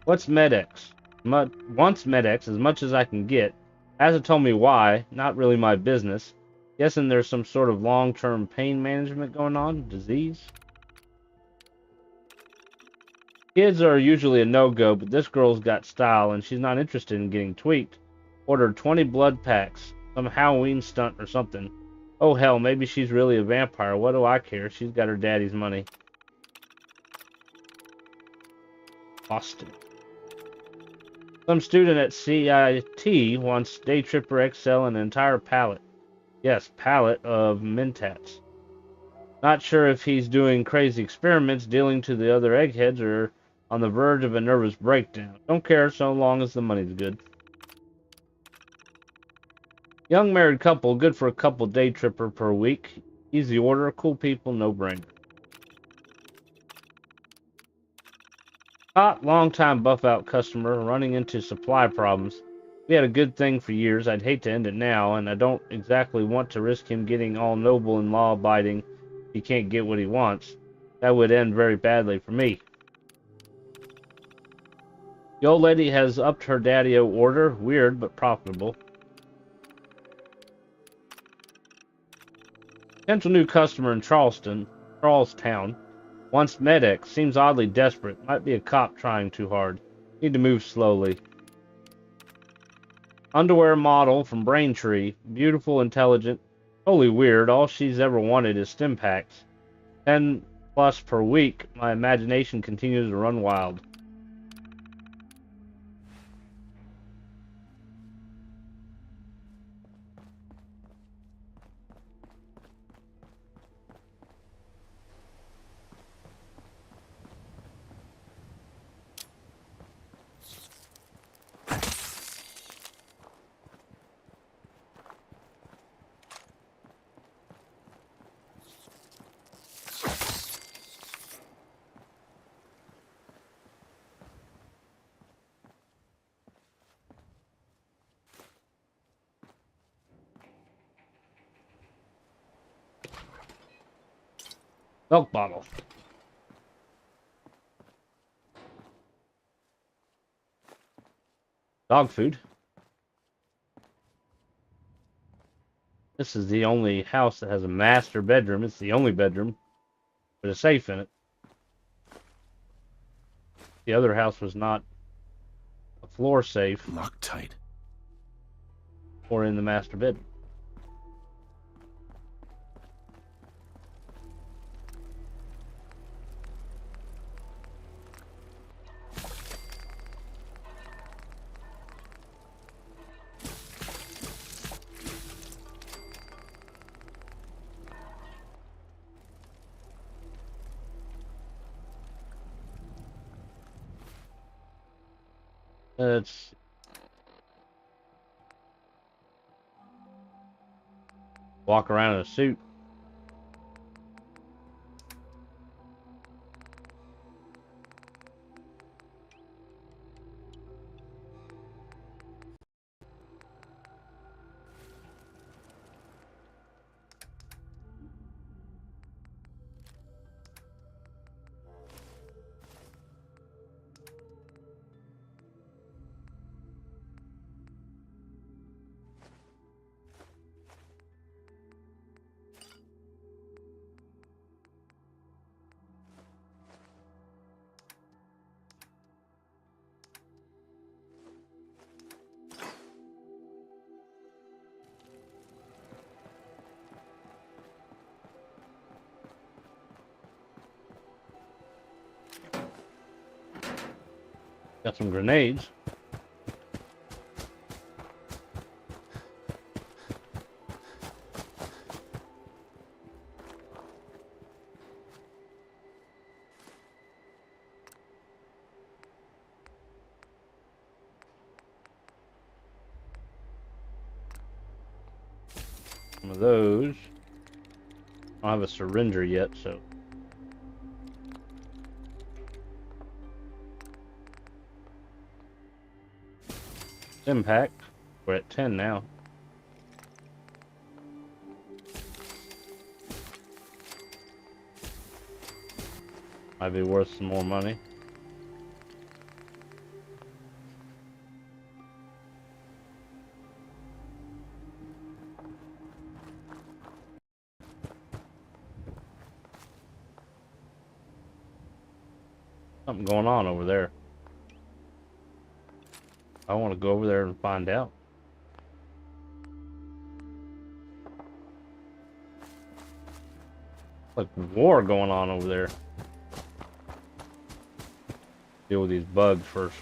What's Med-X? Wants Med-X as much as I can get. Hasn't told me why. Not really my business. Guessing there's some sort of long-term pain management going on. Disease? Kids are usually a no-go, but this girl's got style, and she's not interested in getting tweaked. Ordered 20 blood packs. Some Halloween stunt or something. Oh hell, maybe she's really a vampire. What do I care? She's got her daddy's money. Boston. Some student at CIT wants Day Tripper XL and an entire pallet. Yes, pallet of Mentats. Not sure if he's doing crazy experiments dealing to the other eggheads or on the verge of a nervous breakdown. Don't care so long as the money's good. Young married couple, good for a couple Day Tripper per week. Easy order, cool people, no brainer. Hot, long-time buff-out customer running into supply problems. We had a good thing for years. I'd hate to end it now, and I don't exactly want to risk him getting all noble and law-abiding if he can't get what he wants. That would end very badly for me. The old lady has upped her Daddy-O order. Weird, but profitable. Potential new customer in Charlestown. Wants Med-X. Seems oddly desperate. Might be a cop trying too hard. Need to move slowly. Underwear model from Braintree. Beautiful, intelligent. Totally weird. All she's ever wanted is stim packs. 10 plus per week. My imagination continues to run wild. Milk bottle. Dog food. This is the only house that has a master bedroom. It's the only bedroom with a safe in it. The other house was not a floor safe. Locked tight. Or in the master bedroom. Let's walk around in a suit. Got some grenades. Some of those. I don't have a syringer yet, so. Impact. We're at 10 now. Might be worth some more money. Something going on over there. I want to go over there and find out. Like war going on over there. Deal with these bugs first.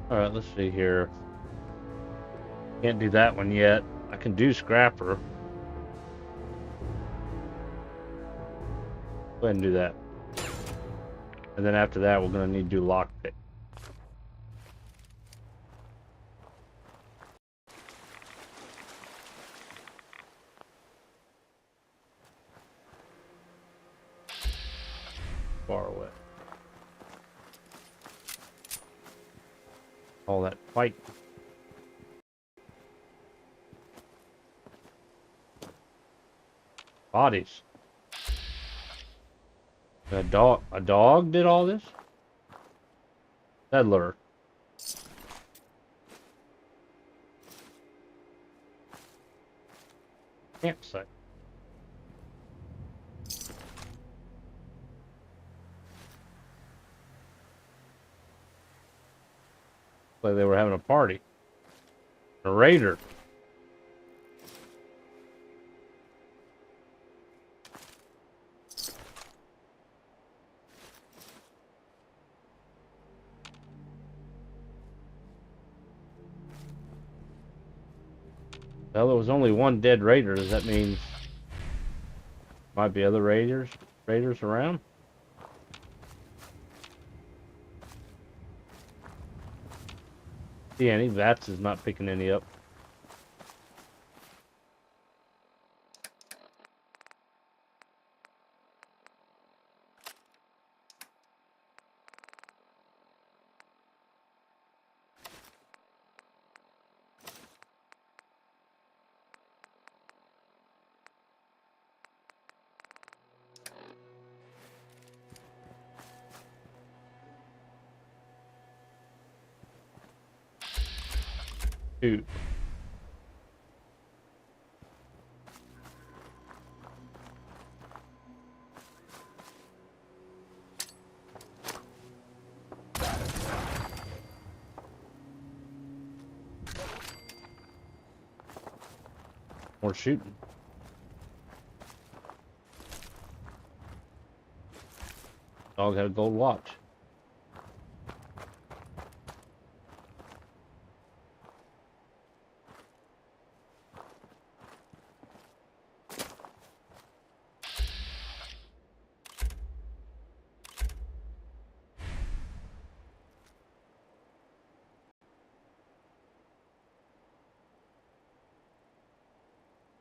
Alright, let's see here. Can't do that one yet. I can do Scrapper. Go ahead and do that. And then after that, we're going to need to do Lockpick. Far away. All that fight. Bodies. A dog did all this? Settler. Campsite. Like they were having a party. A raider. Well, there was only one dead raider. Does that mean might be other raiders around? See any? Vats is not picking any up. Two. More shooting. Dog had a gold watch.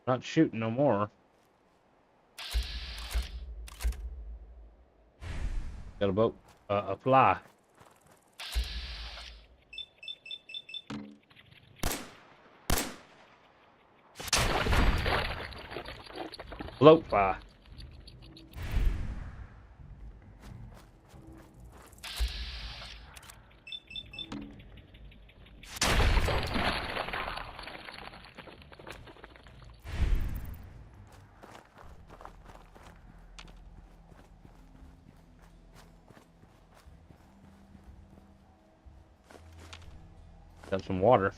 Not shooting no more. Got a boat, a fly. Float fly. Got some water.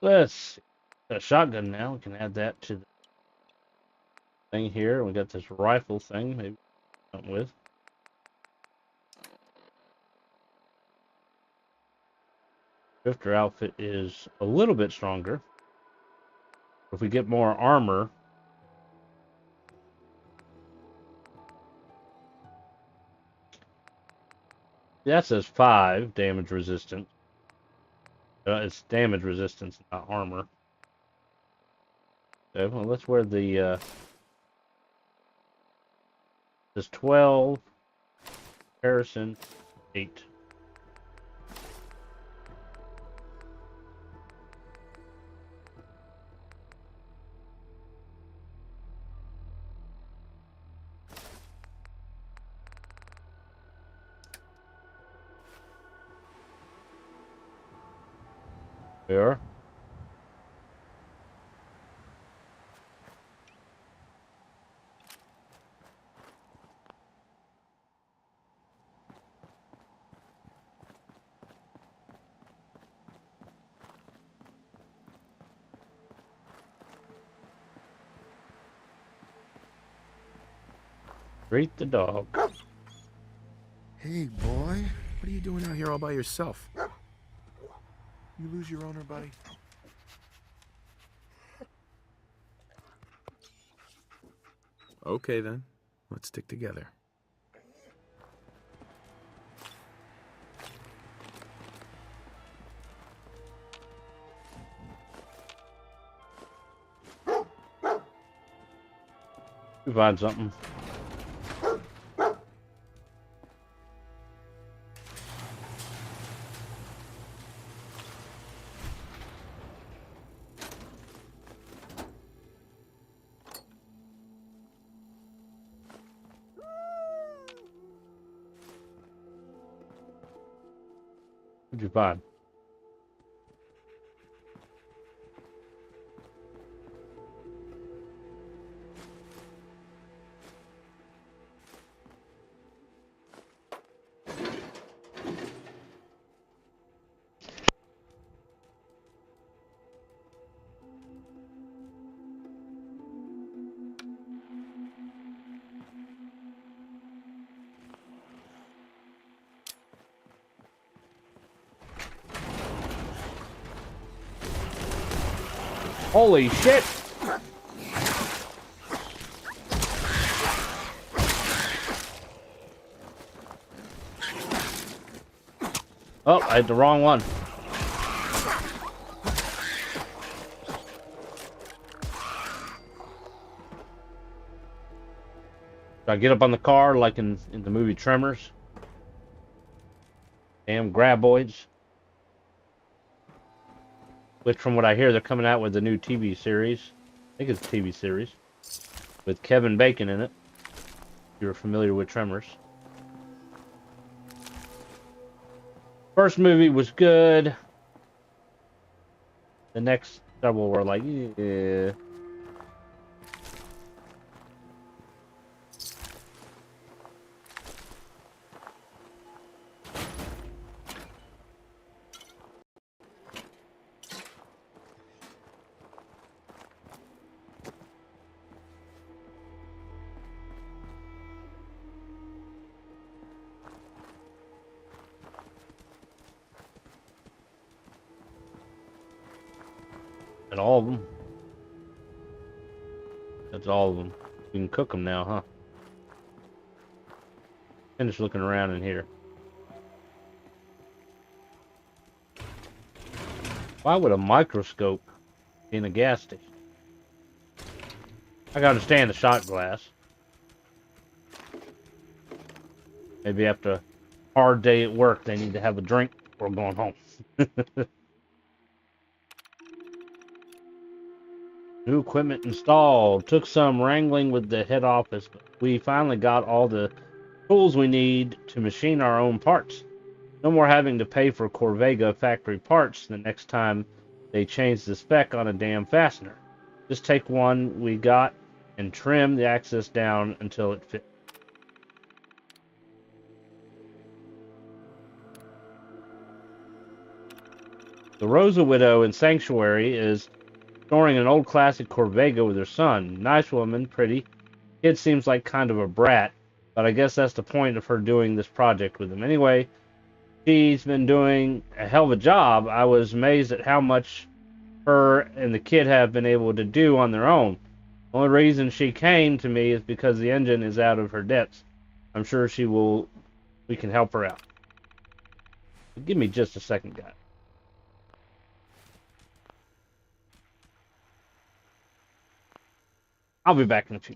Let's see. Got a shotgun now. We can add that to the thing here. We got this rifle thing, maybe something with. Drifter outfit is a little bit stronger. If we get more armor, that says 5 damage resistance. It's damage resistance, not armor. Okay, well, let's wear the. This 12. Comparison 8. There. Treat the dog. Hey, boy. What are you doing out here all by yourself? You lose your owner, buddy? Okay, then. Let's stick together. We find something. What'd you find? Holy shit! Oh, I had the wrong one. Do I get up on the car like in the movie Tremors? Damn graboids. Which, from what I hear, they're coming out with a new TV series. I think it's a TV series. With Kevin Bacon in it. If you're familiar with Tremors. First movie was good. The next several were like, yeah. And all of them. That's all of them. You can cook them now, huh? Finish looking around in here. Why would a microscope be in a gas station? I can understand the shot glass. Maybe after a hard day at work, they need to have a drink before going home. New equipment installed. Took some wrangling with the head office, but we finally got all the tools we need to machine our own parts. No more having to pay for Corvega factory parts the next time they change the spec on a damn fastener. Just take one we got and trim the axis down until it fits. The Rosa Widow in Sanctuary is storing an old classic Corvega with her son. Nice woman, pretty. Kid seems like kind of a brat, but I guess that's the point of her doing this project with him. Anyway, she's been doing a hell of a job. I was amazed at how much her and the kid have been able to do on their own. The only reason she came to me is because the engine is out of her depths. I'm sure we can help her out. Give me just a second, guys. I'll be back in a few.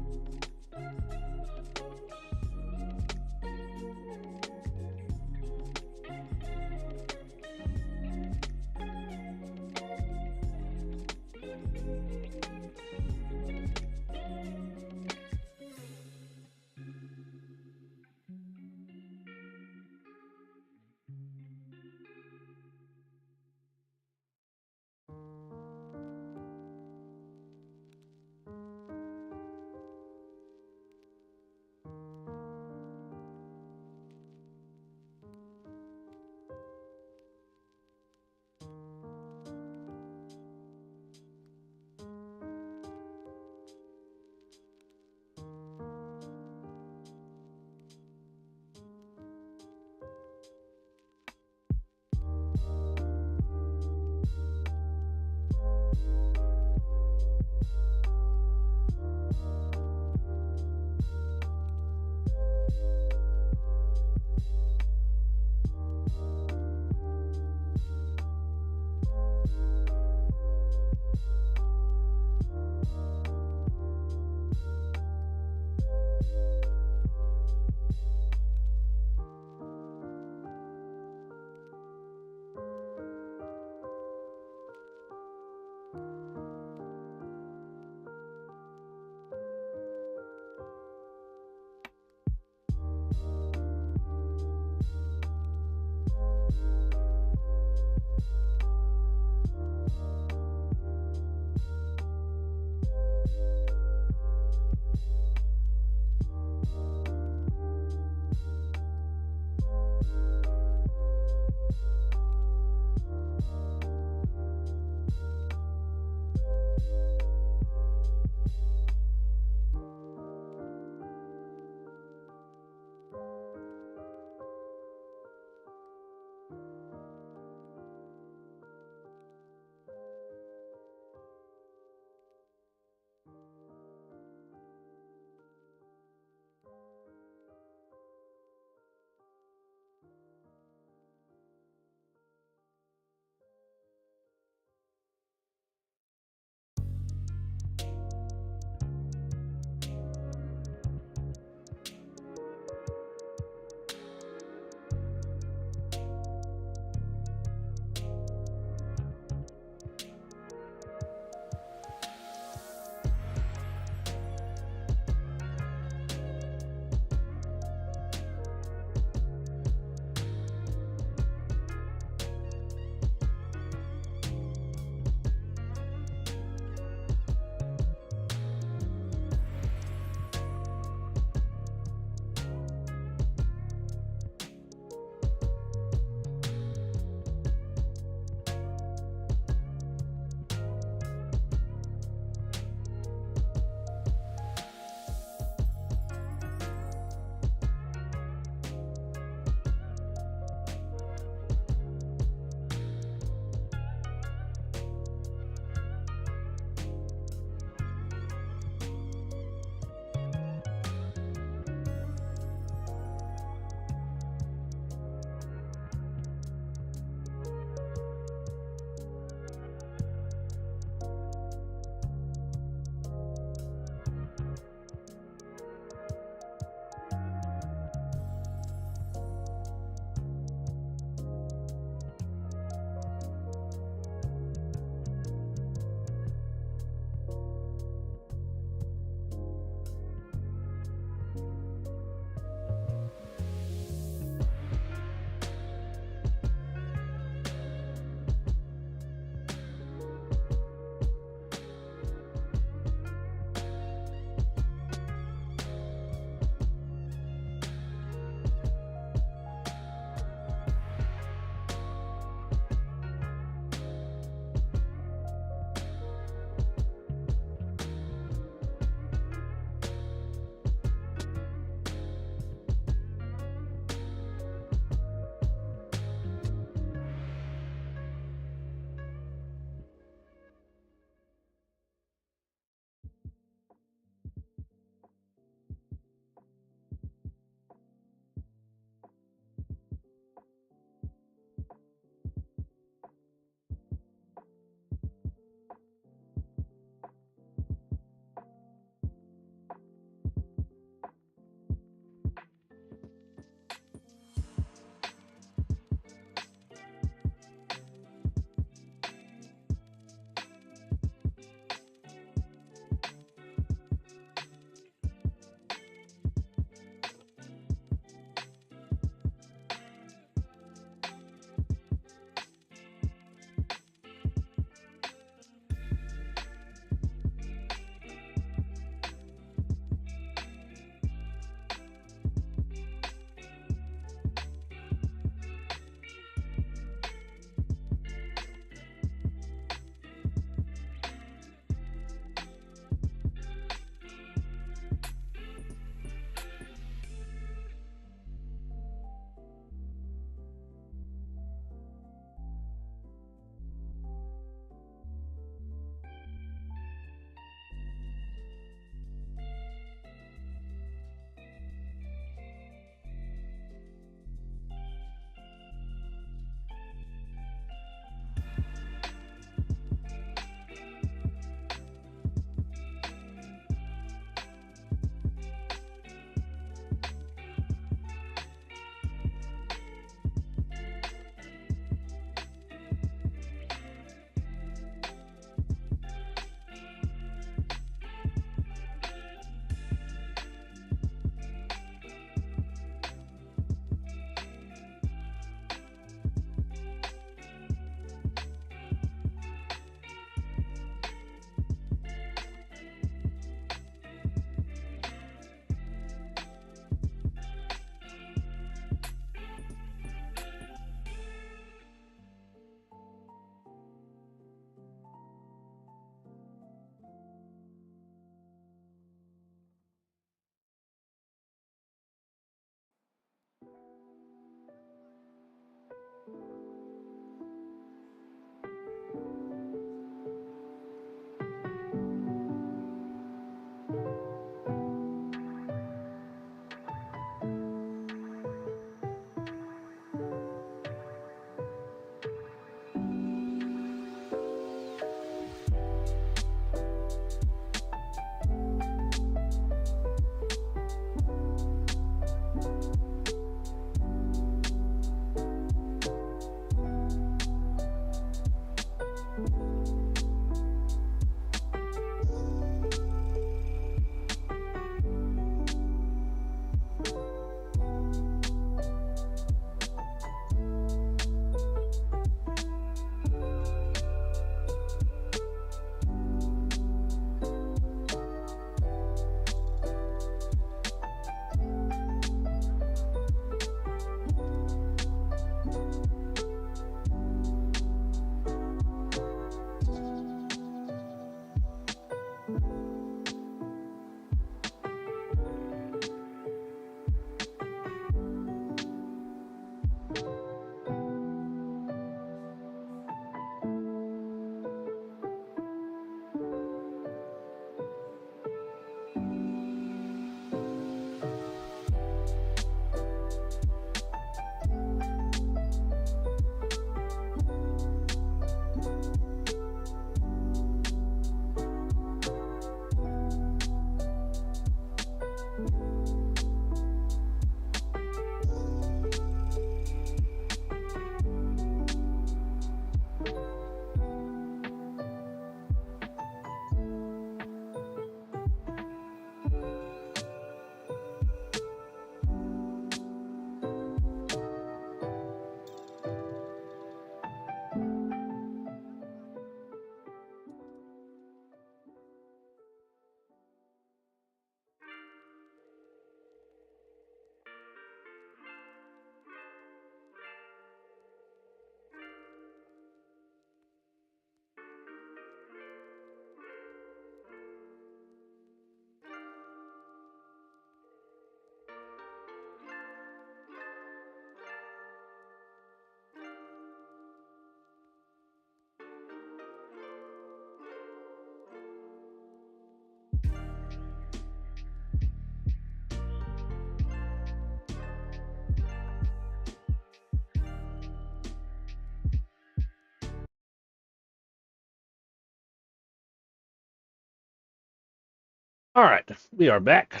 All right, we are back.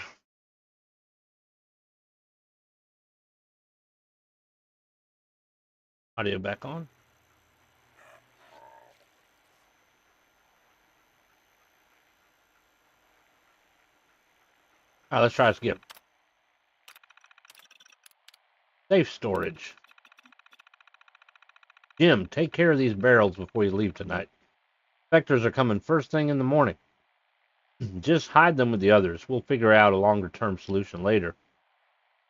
Audio back on. All right, let's try this again. Safe storage. Jim, take care of these barrels before you leave tonight. Spectres are coming first thing in the morning. Just hide them with the others. We'll figure out a longer-term solution later.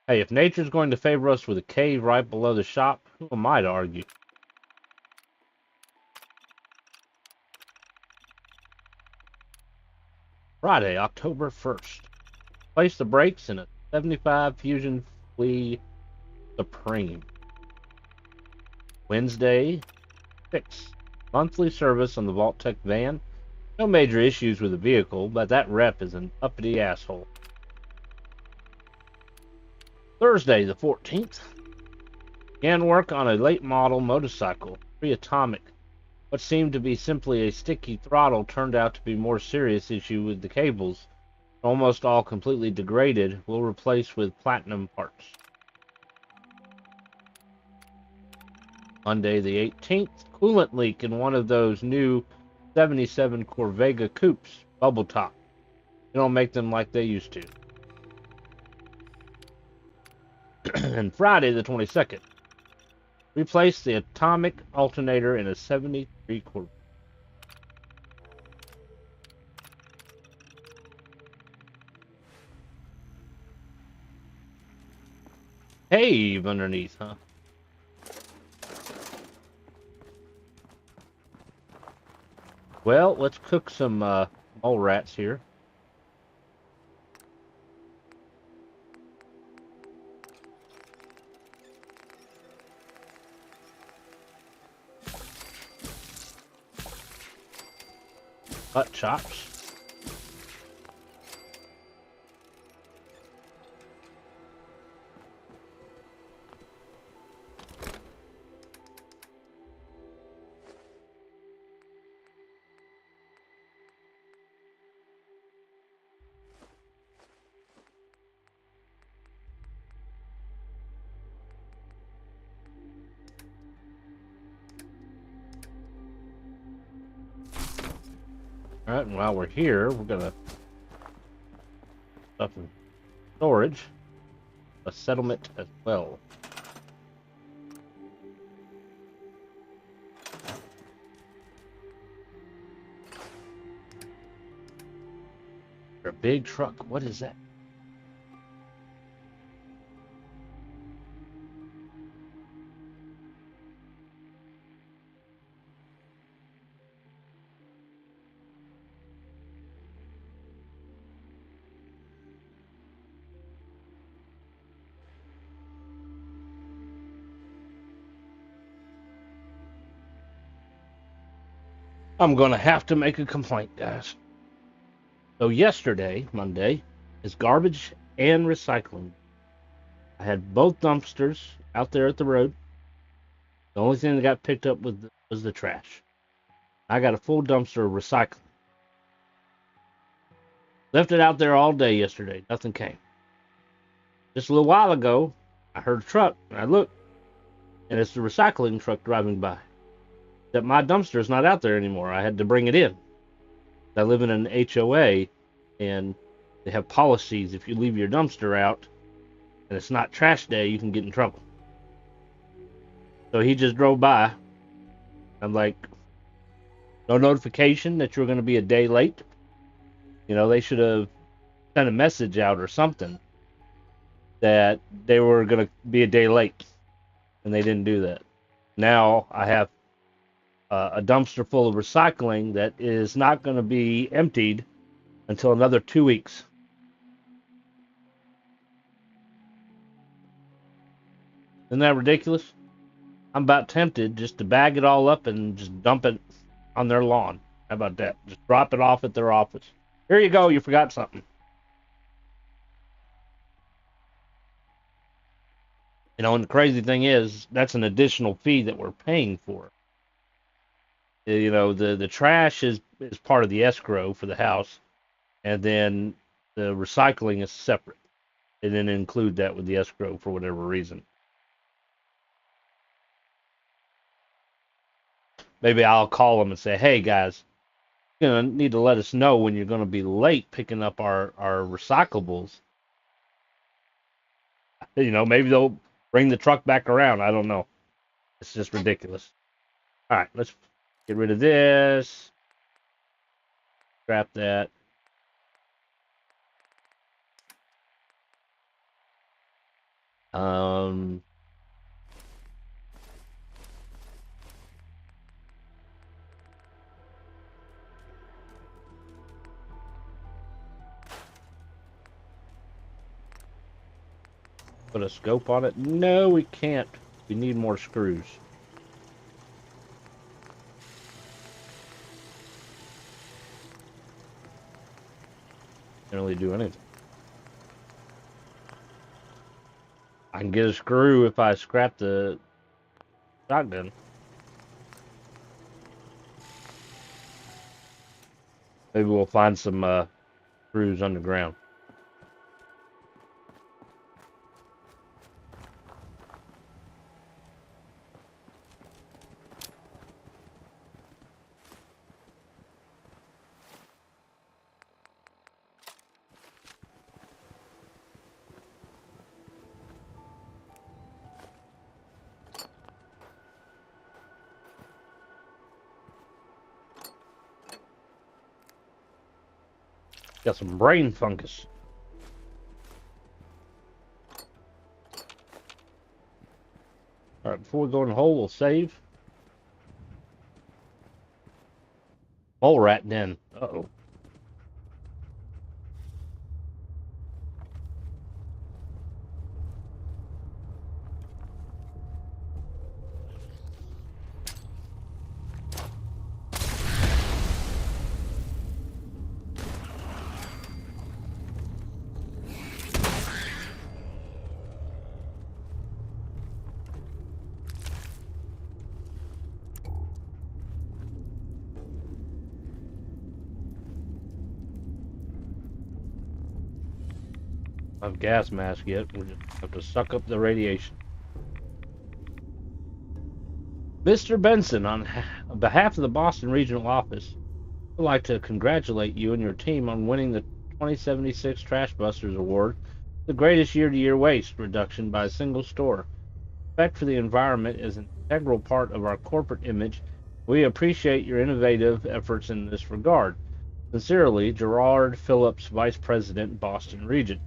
Hey, if nature's going to favor us with a cave right below the shop, who am I to argue? Friday, October 1st. Place the brakes in a 75 Fusion Flea Supreme. Wednesday, 6th. Monthly service on the Vault-Tec van. No major issues with the vehicle, but that rep is an uppity asshole. Thursday, the 14th. Began work on a late model motorcycle, pre-atomic. What seemed to be simply a sticky throttle turned out to be a more serious issue with the cables. Almost all completely degraded, we'll replace with platinum parts. Monday the 18th, coolant leak in one of those new 77 Corvega coupes, bubble top. They don't make them like they used to. And Friday the 22nd, replace the atomic alternator in a 73 Corvette. Cave underneath, huh? Well, let's cook some mole rats here. Butt chops. All right, and while we're here, we're gonna stuff in storage, a settlement as well. A big truck. What is that? I'm going to have to make a complaint, guys. So yesterday, Monday, is garbage and recycling. I had both dumpsters out there at the road. The only thing that got picked up was the trash. I got a full dumpster of recycling. Left it out there all day yesterday. Nothing came. Just a little while ago, I heard a truck, and I looked, and it's the recycling truck driving by. That my dumpster is not out there anymore. I had to bring it in. I live in an HOA, and they have policies. If you leave your dumpster out, and it's not trash day, you can get in trouble. So he just drove by. I'm like, no notification that you're going to be a day late. You know, they should have sent a message out or something that they were going to be a day late, and they didn't do that. Now I have a dumpster full of recycling that is not going to be emptied until another 2 weeks. Isn't that ridiculous? I'm about tempted just to bag it all up and just dump it on their lawn. How about that? Just drop it off at their office. Here you go, you forgot something. You know, and the crazy thing is, that's an additional fee that we're paying for. You know, the trash is part of the escrow for the house. And then the recycling is separate, and then include that with the escrow for whatever reason. Maybe I'll call them and say, hey guys, you're gonna need to let us know when you're gonna be late picking up our recyclables. You know, maybe they'll bring the truck back around. I don't know. It's just ridiculous. All right, let's get rid of this. Scrap that. Put a scope on it? No, we can't. We need more screws. Can't really do anything. I can get a screw if I scrap the shotgun. Maybe we'll find some screws underground. Got some brain fungus. Alright, before we go in the hole, we'll save. Mole rat den. Uh-oh. Of gas mask yet. We just have to suck up the radiation. Mr. Benson, on behalf of the Boston Regional Office, I'd like to congratulate you and your team on winning the 2076 Trash Busters Award, the greatest year-to-year waste reduction by a single store. Respect for the environment is an integral part of our corporate image. We appreciate your innovative efforts in this regard. Sincerely, Gerard Phillips, Vice President, Boston Region.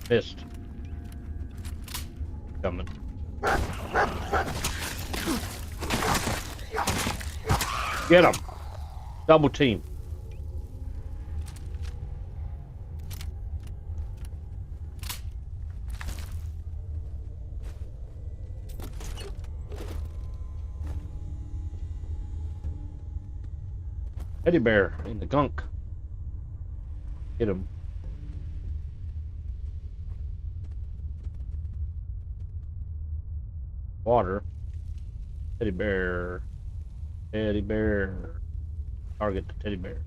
Missed. Coming. Get him. Double team. Teddy bear in the gunk. Get him. Water. Teddy bear. Teddy bear. Target the teddy bear.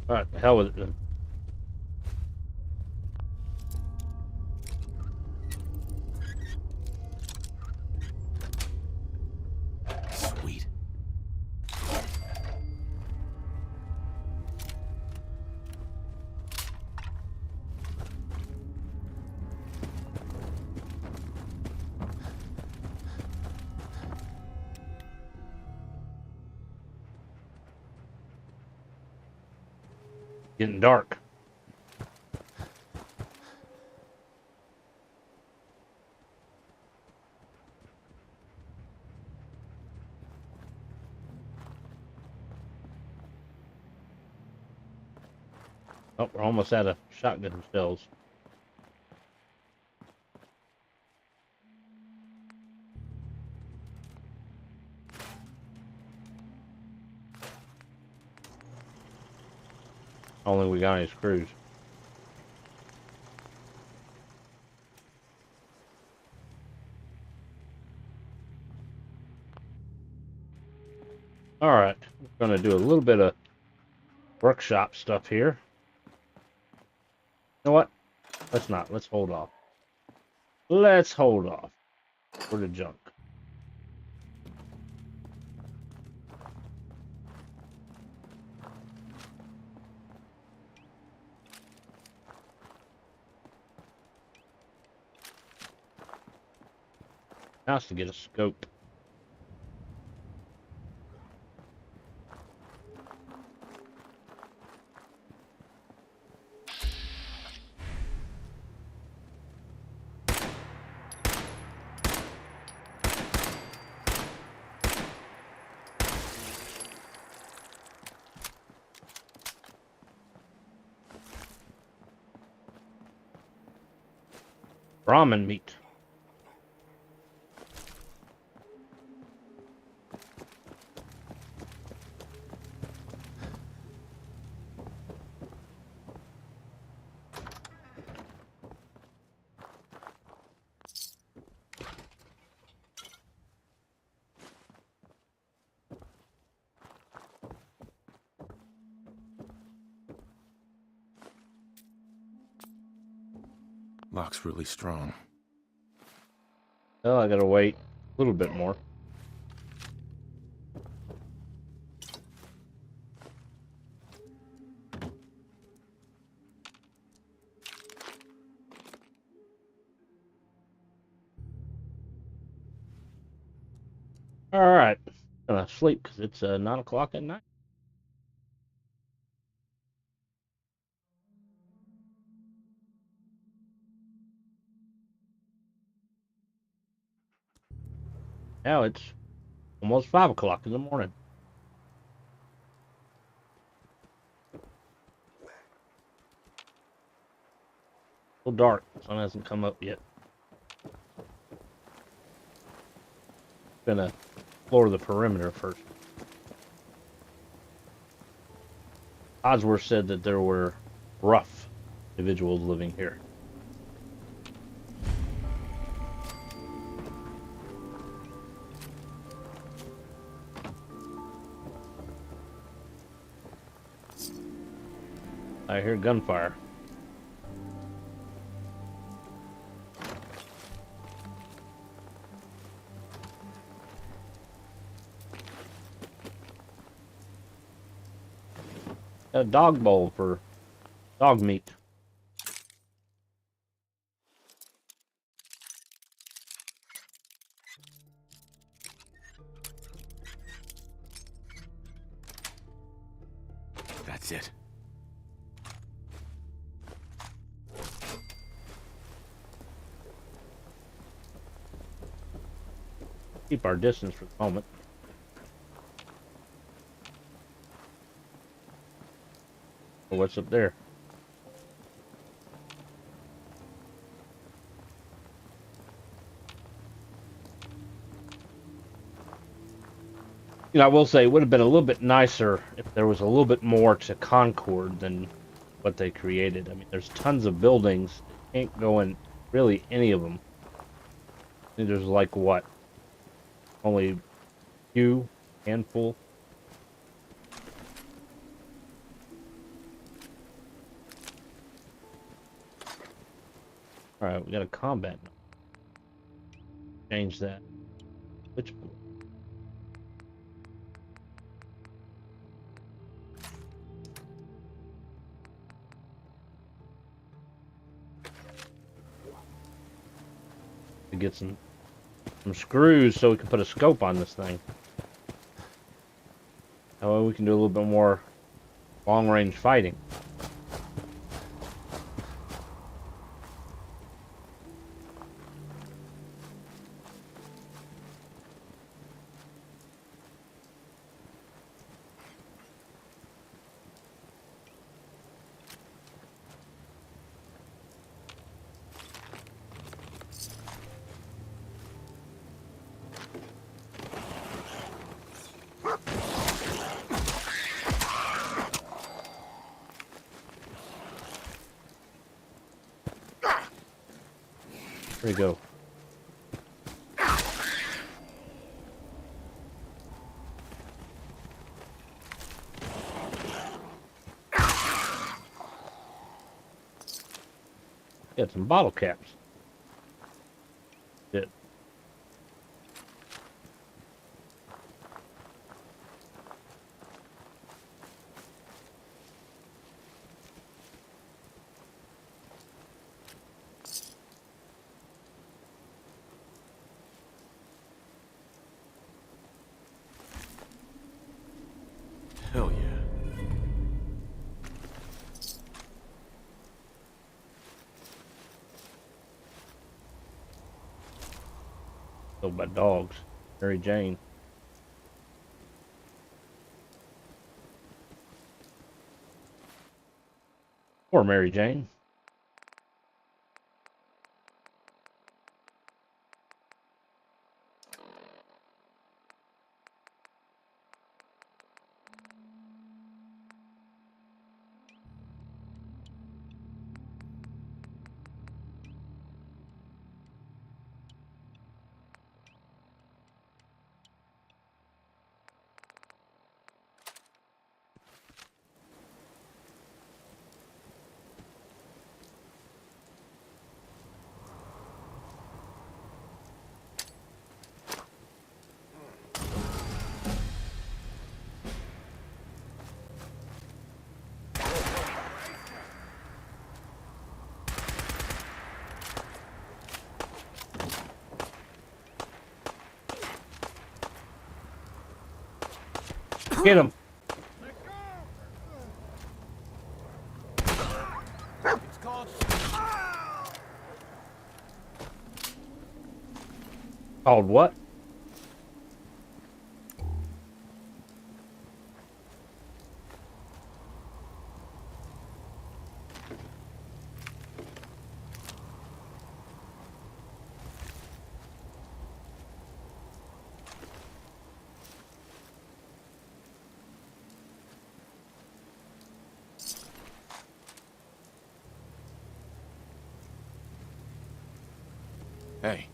Alright, the hell with it then. Sweet. Getting dark. Oh, we're almost out of shotgun shells. Only we got any screws. Alright, we're going to do a little bit of workshop stuff here. You know what? Let's not. Let's hold off. Let's hold off for the junk. Now to get a scope. Ramen meat. Lock's really strong. Oh, I gotta wait a little bit more. Alright. Gonna sleep because it's 9 o'clock at night. Now it's almost 5 o'clock in the morning. Still dark. Sun hasn't come up yet. Gonna explore the perimeter first. Osworth said that there were rough individuals living here. I hear gunfire. A dog bowl for dog meat. That's it. Keep our distance for the moment. Oh, what's up there? You know, I will say it would have been a little bit nicer if there was a little bit more to Concord than what they created. I mean, there's tons of buildings. You can't go in really any of them. I think there's like what? Only a few, handful. Alright, we got a combat. Change that. Which to get some screws so we can put a scope on this thing. That way we can do a little bit more long-range fighting. There you go. Got some bottle caps. Shit. Hell yeah. Go by dogs. Mary Jane. Poor Mary Jane. Get him. It's called... Called what? Hey.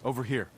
Over here.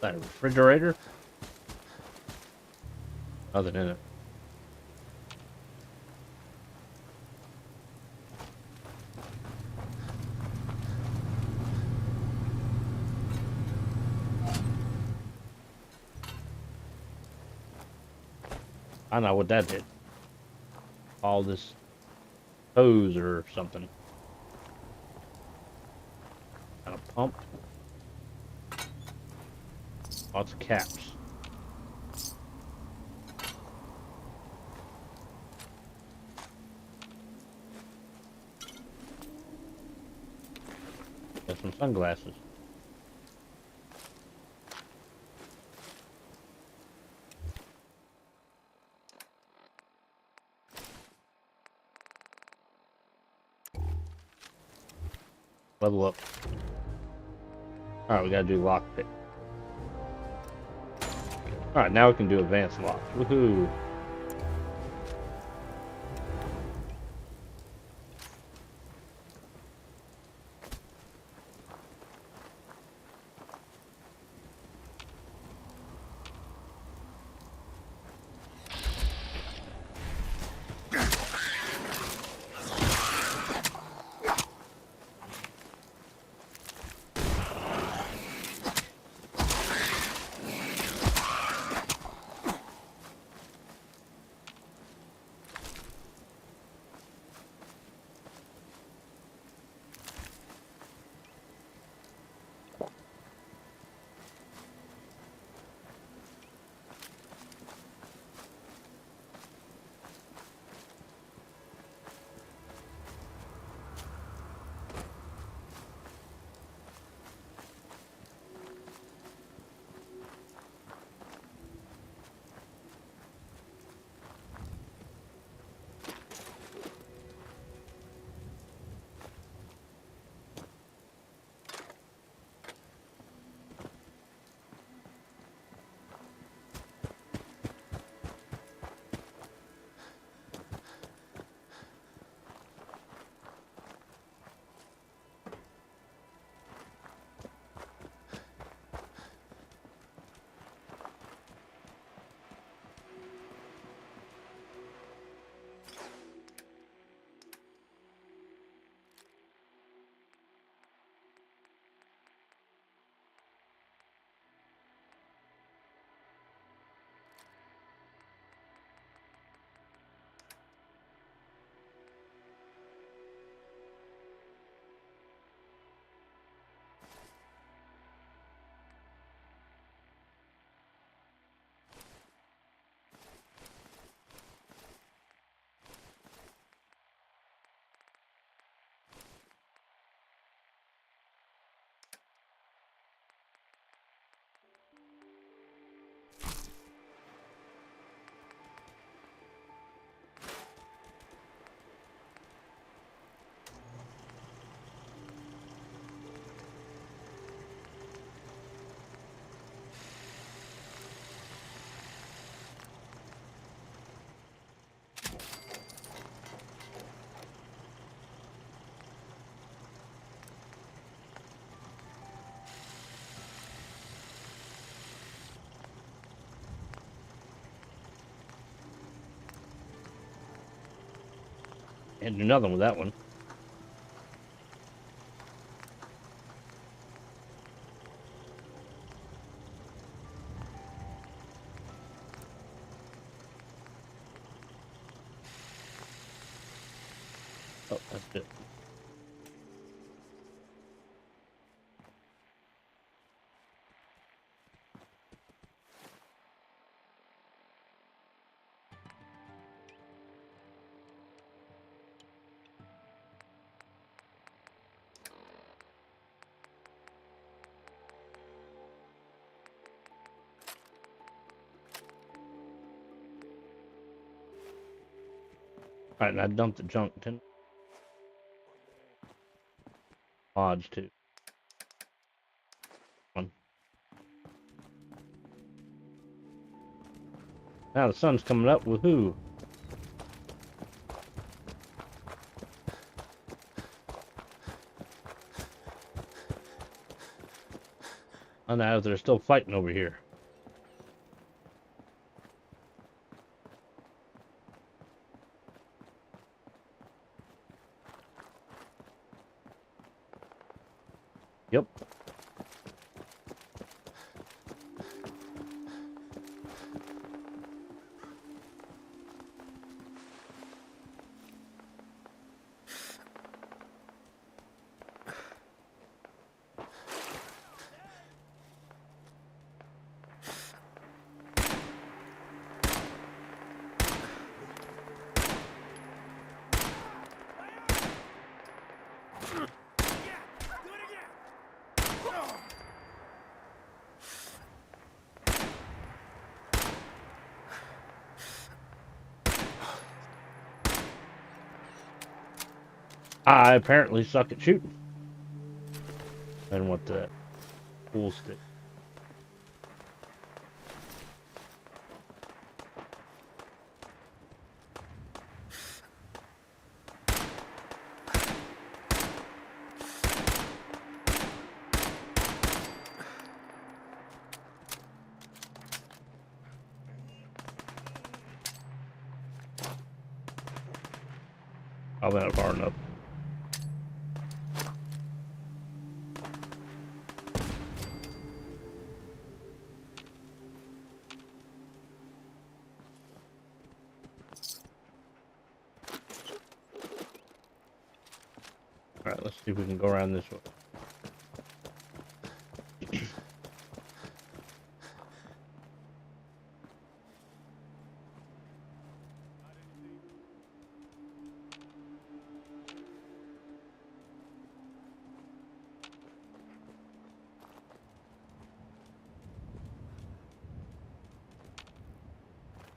That refrigerator? Nothing in it. I know what that did. All this hose or something. Got a pump. Lots of caps. Got some sunglasses. Level up. Alright, we gotta do lockpick. Alright, now we can do advanced locks. Woohoo! Can't do nothing with that one. Oh, that's it. Alright, and I dumped the junk. 10 mods too. One. Now the sun's coming up. Woohoo! Oh, now they're still fighting over here. Yep. I apparently suck at shooting. And what the pool stick. Probably not far enough. Alright, let's see if we can go around this way.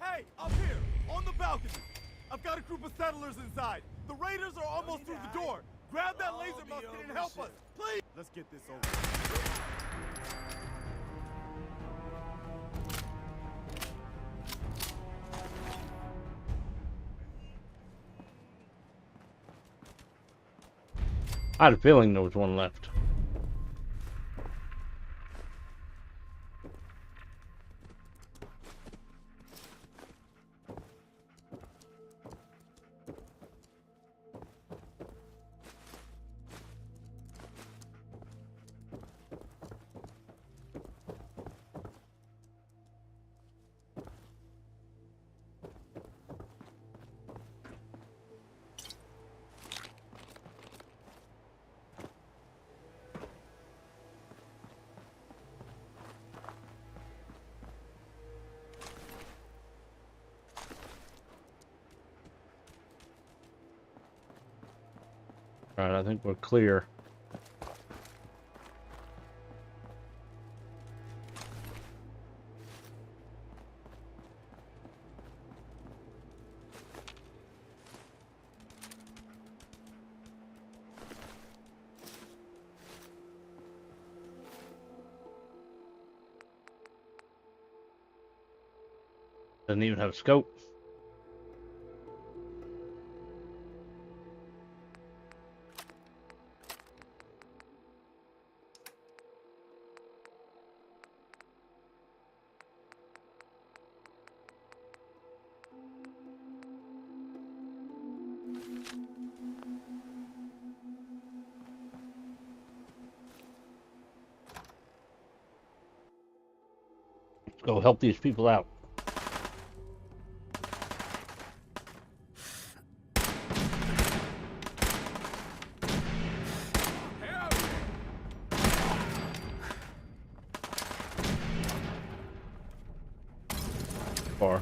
Hey, up here, on the balcony. I've got a group of settlers inside. The raiders are almost through the door. Grab that laser musket and help us, please. Let's get this over. I had a feeling there was one left. Alright, I think we're clear. Doesn't even have a scope. Go help these people out. Far.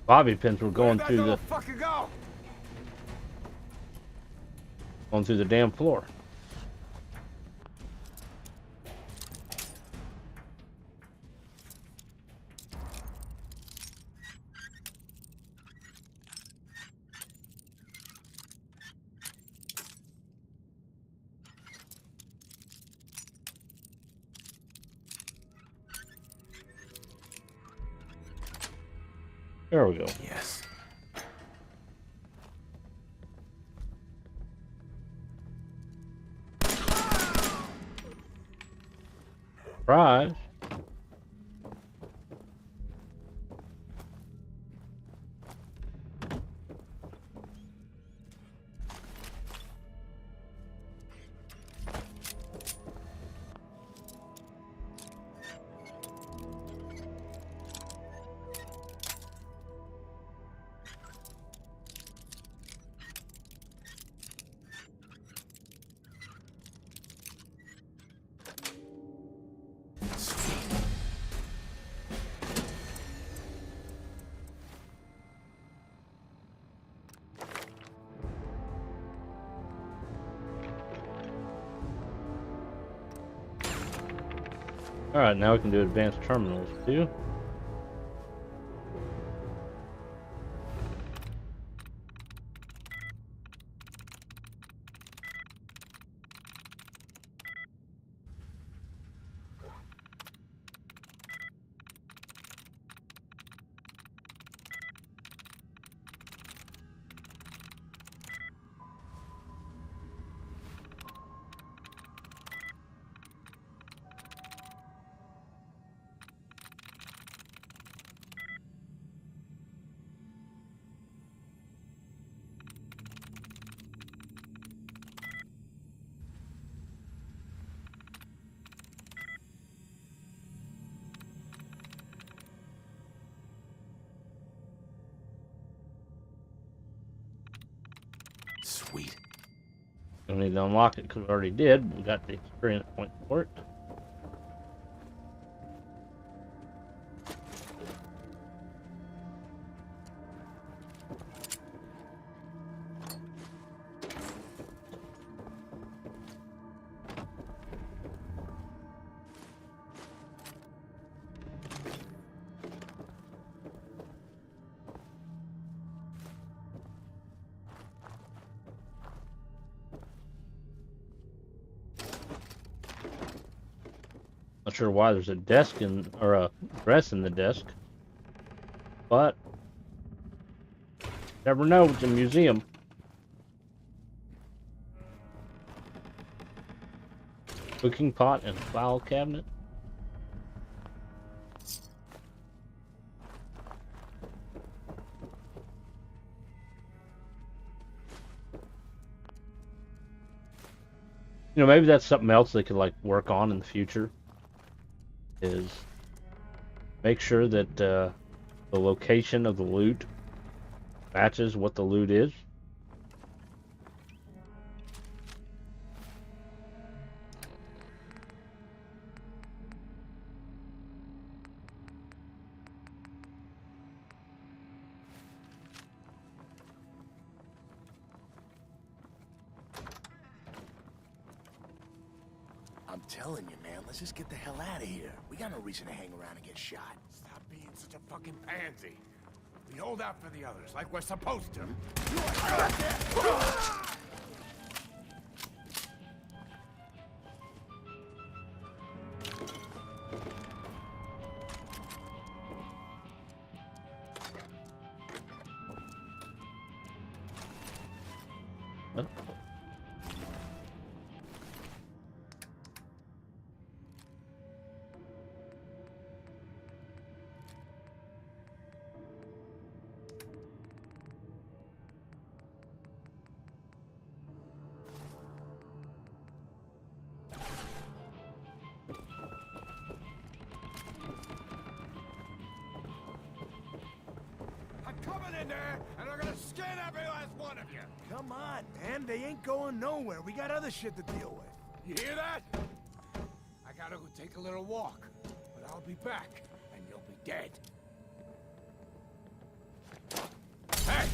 Bobby pins were going through the going through the damn floor. There we go. Yes. Surprise. Alright, now we can do advanced terminals too. Sweet. Don't need to unlock it because we already did. We got the experience point for it. Not sure why there's a desk in, or a dress in the desk, but never know. It's a museum. Cooking pot and file cabinet. You know, maybe that's something else they could like work on in the future. Is make sure that the location of the loot matches what the loot is. I'm telling you, man, let's just get the hell out of here. We got no reason to hang around and get shot. Stop being such a fucking pansy. We hold out for the others like we're supposed to. Huh? in there, and they're gonna skin every last one of you. Come on, man. They ain't going nowhere. We got other shit to deal with. You hear that? I gotta go take a little walk, but I'll be back, and you'll be dead. Hey!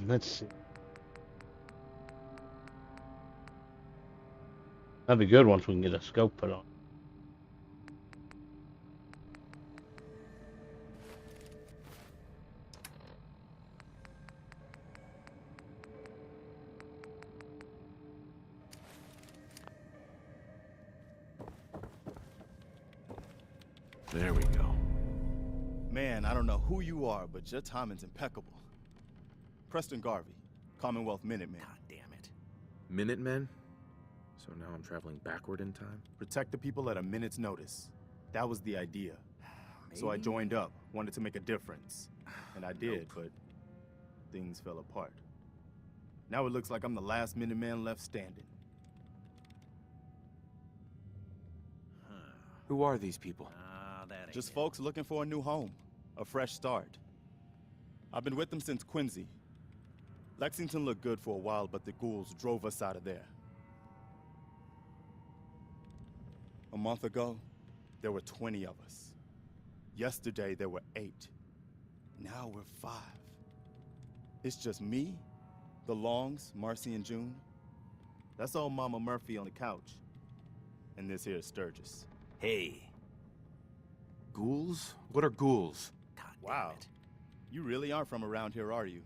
Let's see. That'd be good once we can get a scope put on. There we go. Man, I don't know who you are, but your timing's impeccable. Preston Garvey, Commonwealth Minutemen. God damn it. Minutemen? So now I'm traveling backward in time? Protect the people at a minute's notice. That was the idea. So I joined up, wanted to make a difference. And I did, but things fell apart. Now it looks like I'm the last Minuteman left standing. Who are these people? Just folks looking for a new home, a fresh start. I've been with them since Quincy. Lexington looked good for a while, but the ghouls drove us out of there. A month ago, there were 20 of us. Yesterday, there were 8. Now we're 5. It's just me, the Longs, Marcy and June. That's old Mama Murphy on the couch. And this here is Sturgis. Hey. Ghouls? What are ghouls? Wow. You really aren't from around here, are you?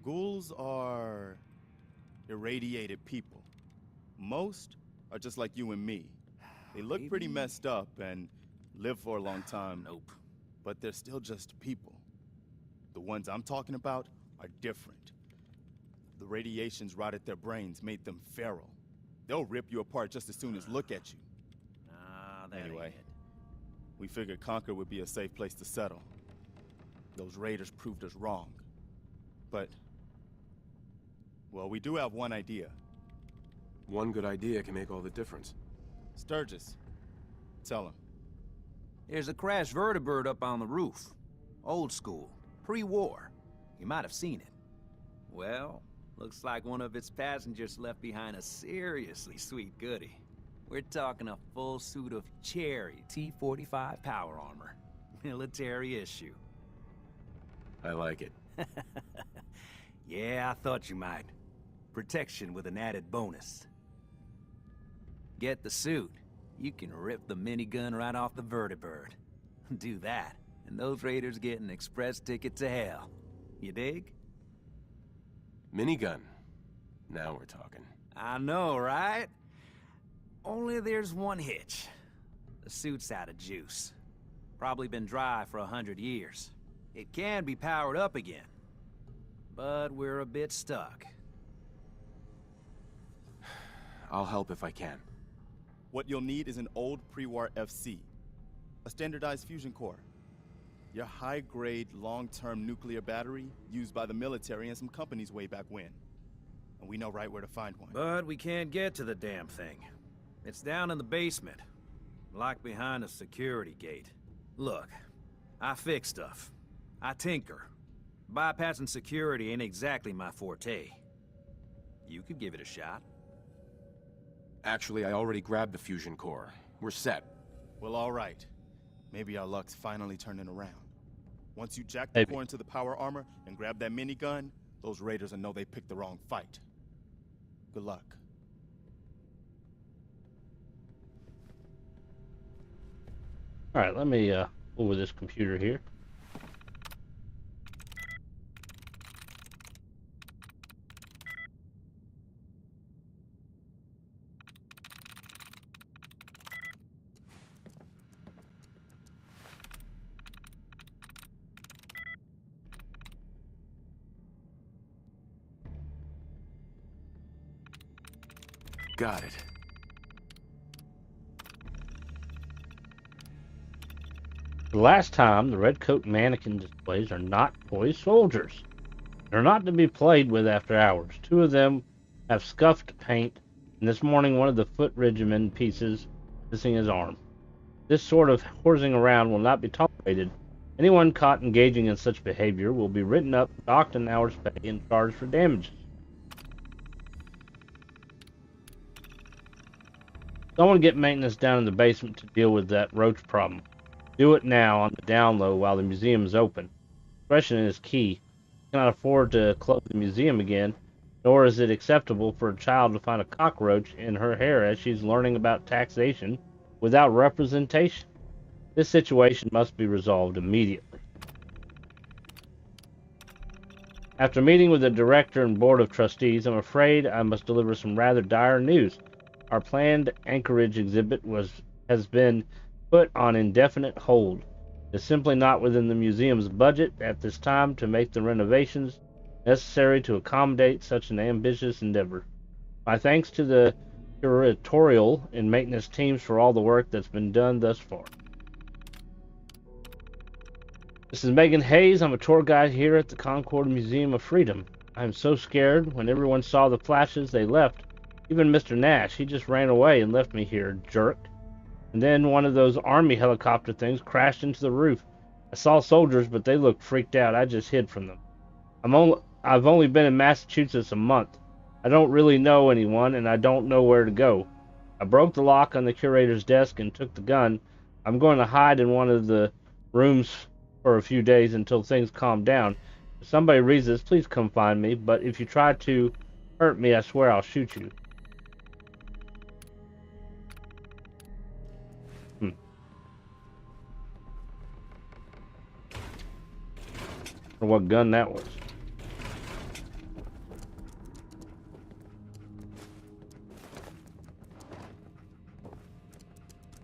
Ghouls are irradiated people. Most are just like you and me. They look pretty messed up and live for a long time. Nope. But they're still just people. The ones I'm talking about are different. The radiations rotted their brains, made them feral. They'll rip you apart just as soon as look at you. Anyway, we figured Concord would be a safe place to settle. Those raiders proved us wrong. But, well, we do have one idea. One good idea can make all the difference. Sturgis, tell him. There's a crashed vertibird up on the roof. Old school, pre-war. You might have seen it. Well, looks like one of its passengers left behind a seriously sweet goodie. We're talking a full suit of Cherry T-45 power armor. Military issue. I like it. Yeah, I thought you might. Protection with an added bonus. Get the suit. You can rip the minigun right off the vertibird. Do that, and those raiders get an express ticket to hell. You dig? Minigun. Now we're talking. I know, right? Only there's one hitch. The suit's out of juice. Probably been dry for 100 years. It can be powered up again. But we're a bit stuck. I'll help if I can. What you'll need is an old pre-war FC. A standardized fusion core. Your high-grade, long-term nuclear battery used by the military and some companies way back when. And we know right where to find one. But we can't get to the damn thing. It's down in the basement. Locked behind a security gate. Look, I fix stuff. I tinker. Bypassing security ain't exactly my forte. You could give it a shot. Actually, I already grabbed the fusion core. We're set. Well, all right. Maybe our luck's finally turning around. Once you jack the core into the power armor and grab that minigun, those raiders will know they picked the wrong fight. Good luck. All right, let me over this computer here. Got it. The last time, the redcoat mannequin displays are not toy soldiers. They're not to be played with after hours. 2 of them have scuffed paint, and this morning one of the foot regimen pieces missing his arm. This sort of horsing around will not be tolerated. Anyone caught engaging in such behavior will be written up, docked an hour's pay, and charged for damages. Someone get maintenance down in the basement to deal with that roach problem. Do it now on the down low while the museum is open. Discretion is key. You cannot afford to close the museum again, nor is it acceptable for a child to find a cockroach in her hair as she's learning about taxation without representation. This situation must be resolved immediately. After meeting with the director and board of trustees, I'm afraid I must deliver some rather dire news. Our planned Anchorage exhibit has been put on indefinite hold. It's simply not within the museum's budget at this time to make the renovations necessary to accommodate such an ambitious endeavor. My thanks to the curatorial and maintenance teams for all the work that's been done thus far. This is Megan Hayes. I'm a tour guide here at the Concord Museum of Freedom. I'm so scared. When everyone saw the flashes, they left. Even Mr. Nash, he just ran away and left me here, jerk. And then one of those army helicopter things crashed into the roof. I saw soldiers, but they looked freaked out. I just hid from them. I've only been in Massachusetts a month. I don't really know anyone, and I don't know where to go. I broke the lock on the curator's desk and took the gun. I'm going to hide in one of the rooms for a few days until things calm down. If somebody reads this, please come find me, but if you try to hurt me, I swear I'll shoot you. Or what gun that was.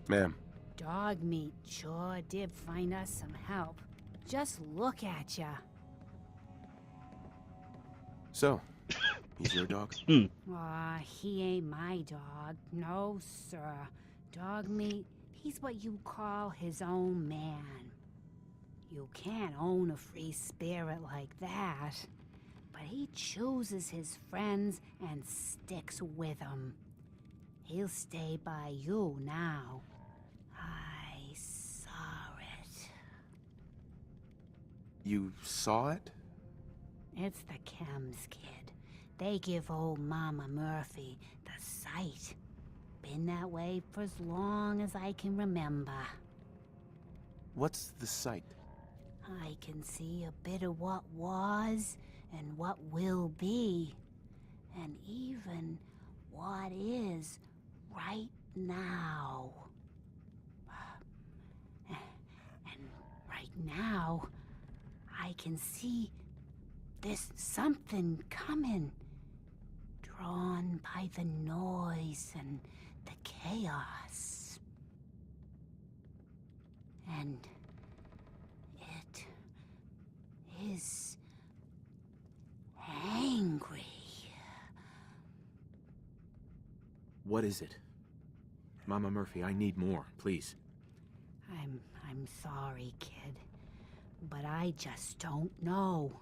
Ma'am. Dog meat sure did find us some help. Just look at ya. So, he's your dog? Aw, he ain't my dog. No, sir. Dog meat, he's what you call his own man. You can't own a free spirit like that. But he chooses his friends and sticks with them. He'll stay by you now. I saw it. You saw it? It's the chems, kid. They give old Mama Murphy the sight. Been that way for as long as I can remember. What's the sight? I can see a bit of what was and what will be, and even what is right now. And right now, I can see there's something coming, drawn by the noise and the chaos. And it is angry. What is it? Mama Murphy, I need more, please. I'm sorry, kid, but I just don't know.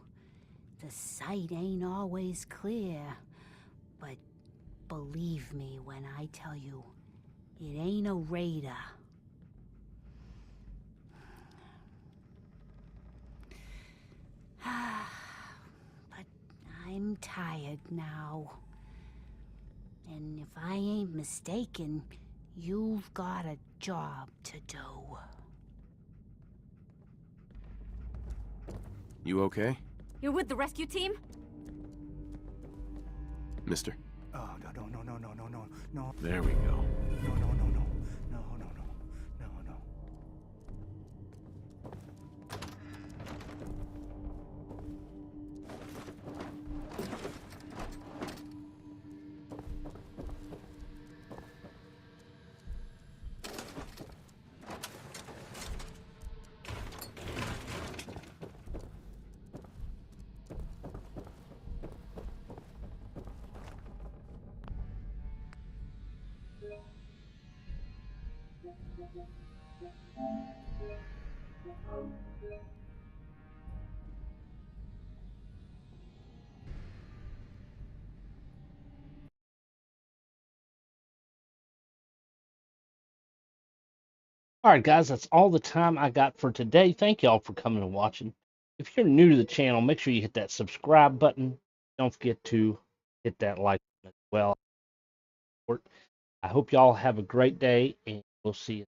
The sight ain't always clear, but believe me when I tell you, it ain't a raider. But I'm tired now. And if I ain't mistaken, you've got a job to do. You okay? You're with the rescue team? Mister? Oh, no. There we go. No. All right, guys, that's all the time I got for today. Thank y'all for coming and watching. If you're new to the channel, make sure you hit that subscribe button. Don't forget to hit that like button as well. I hope y'all have a great day, and we'll see you.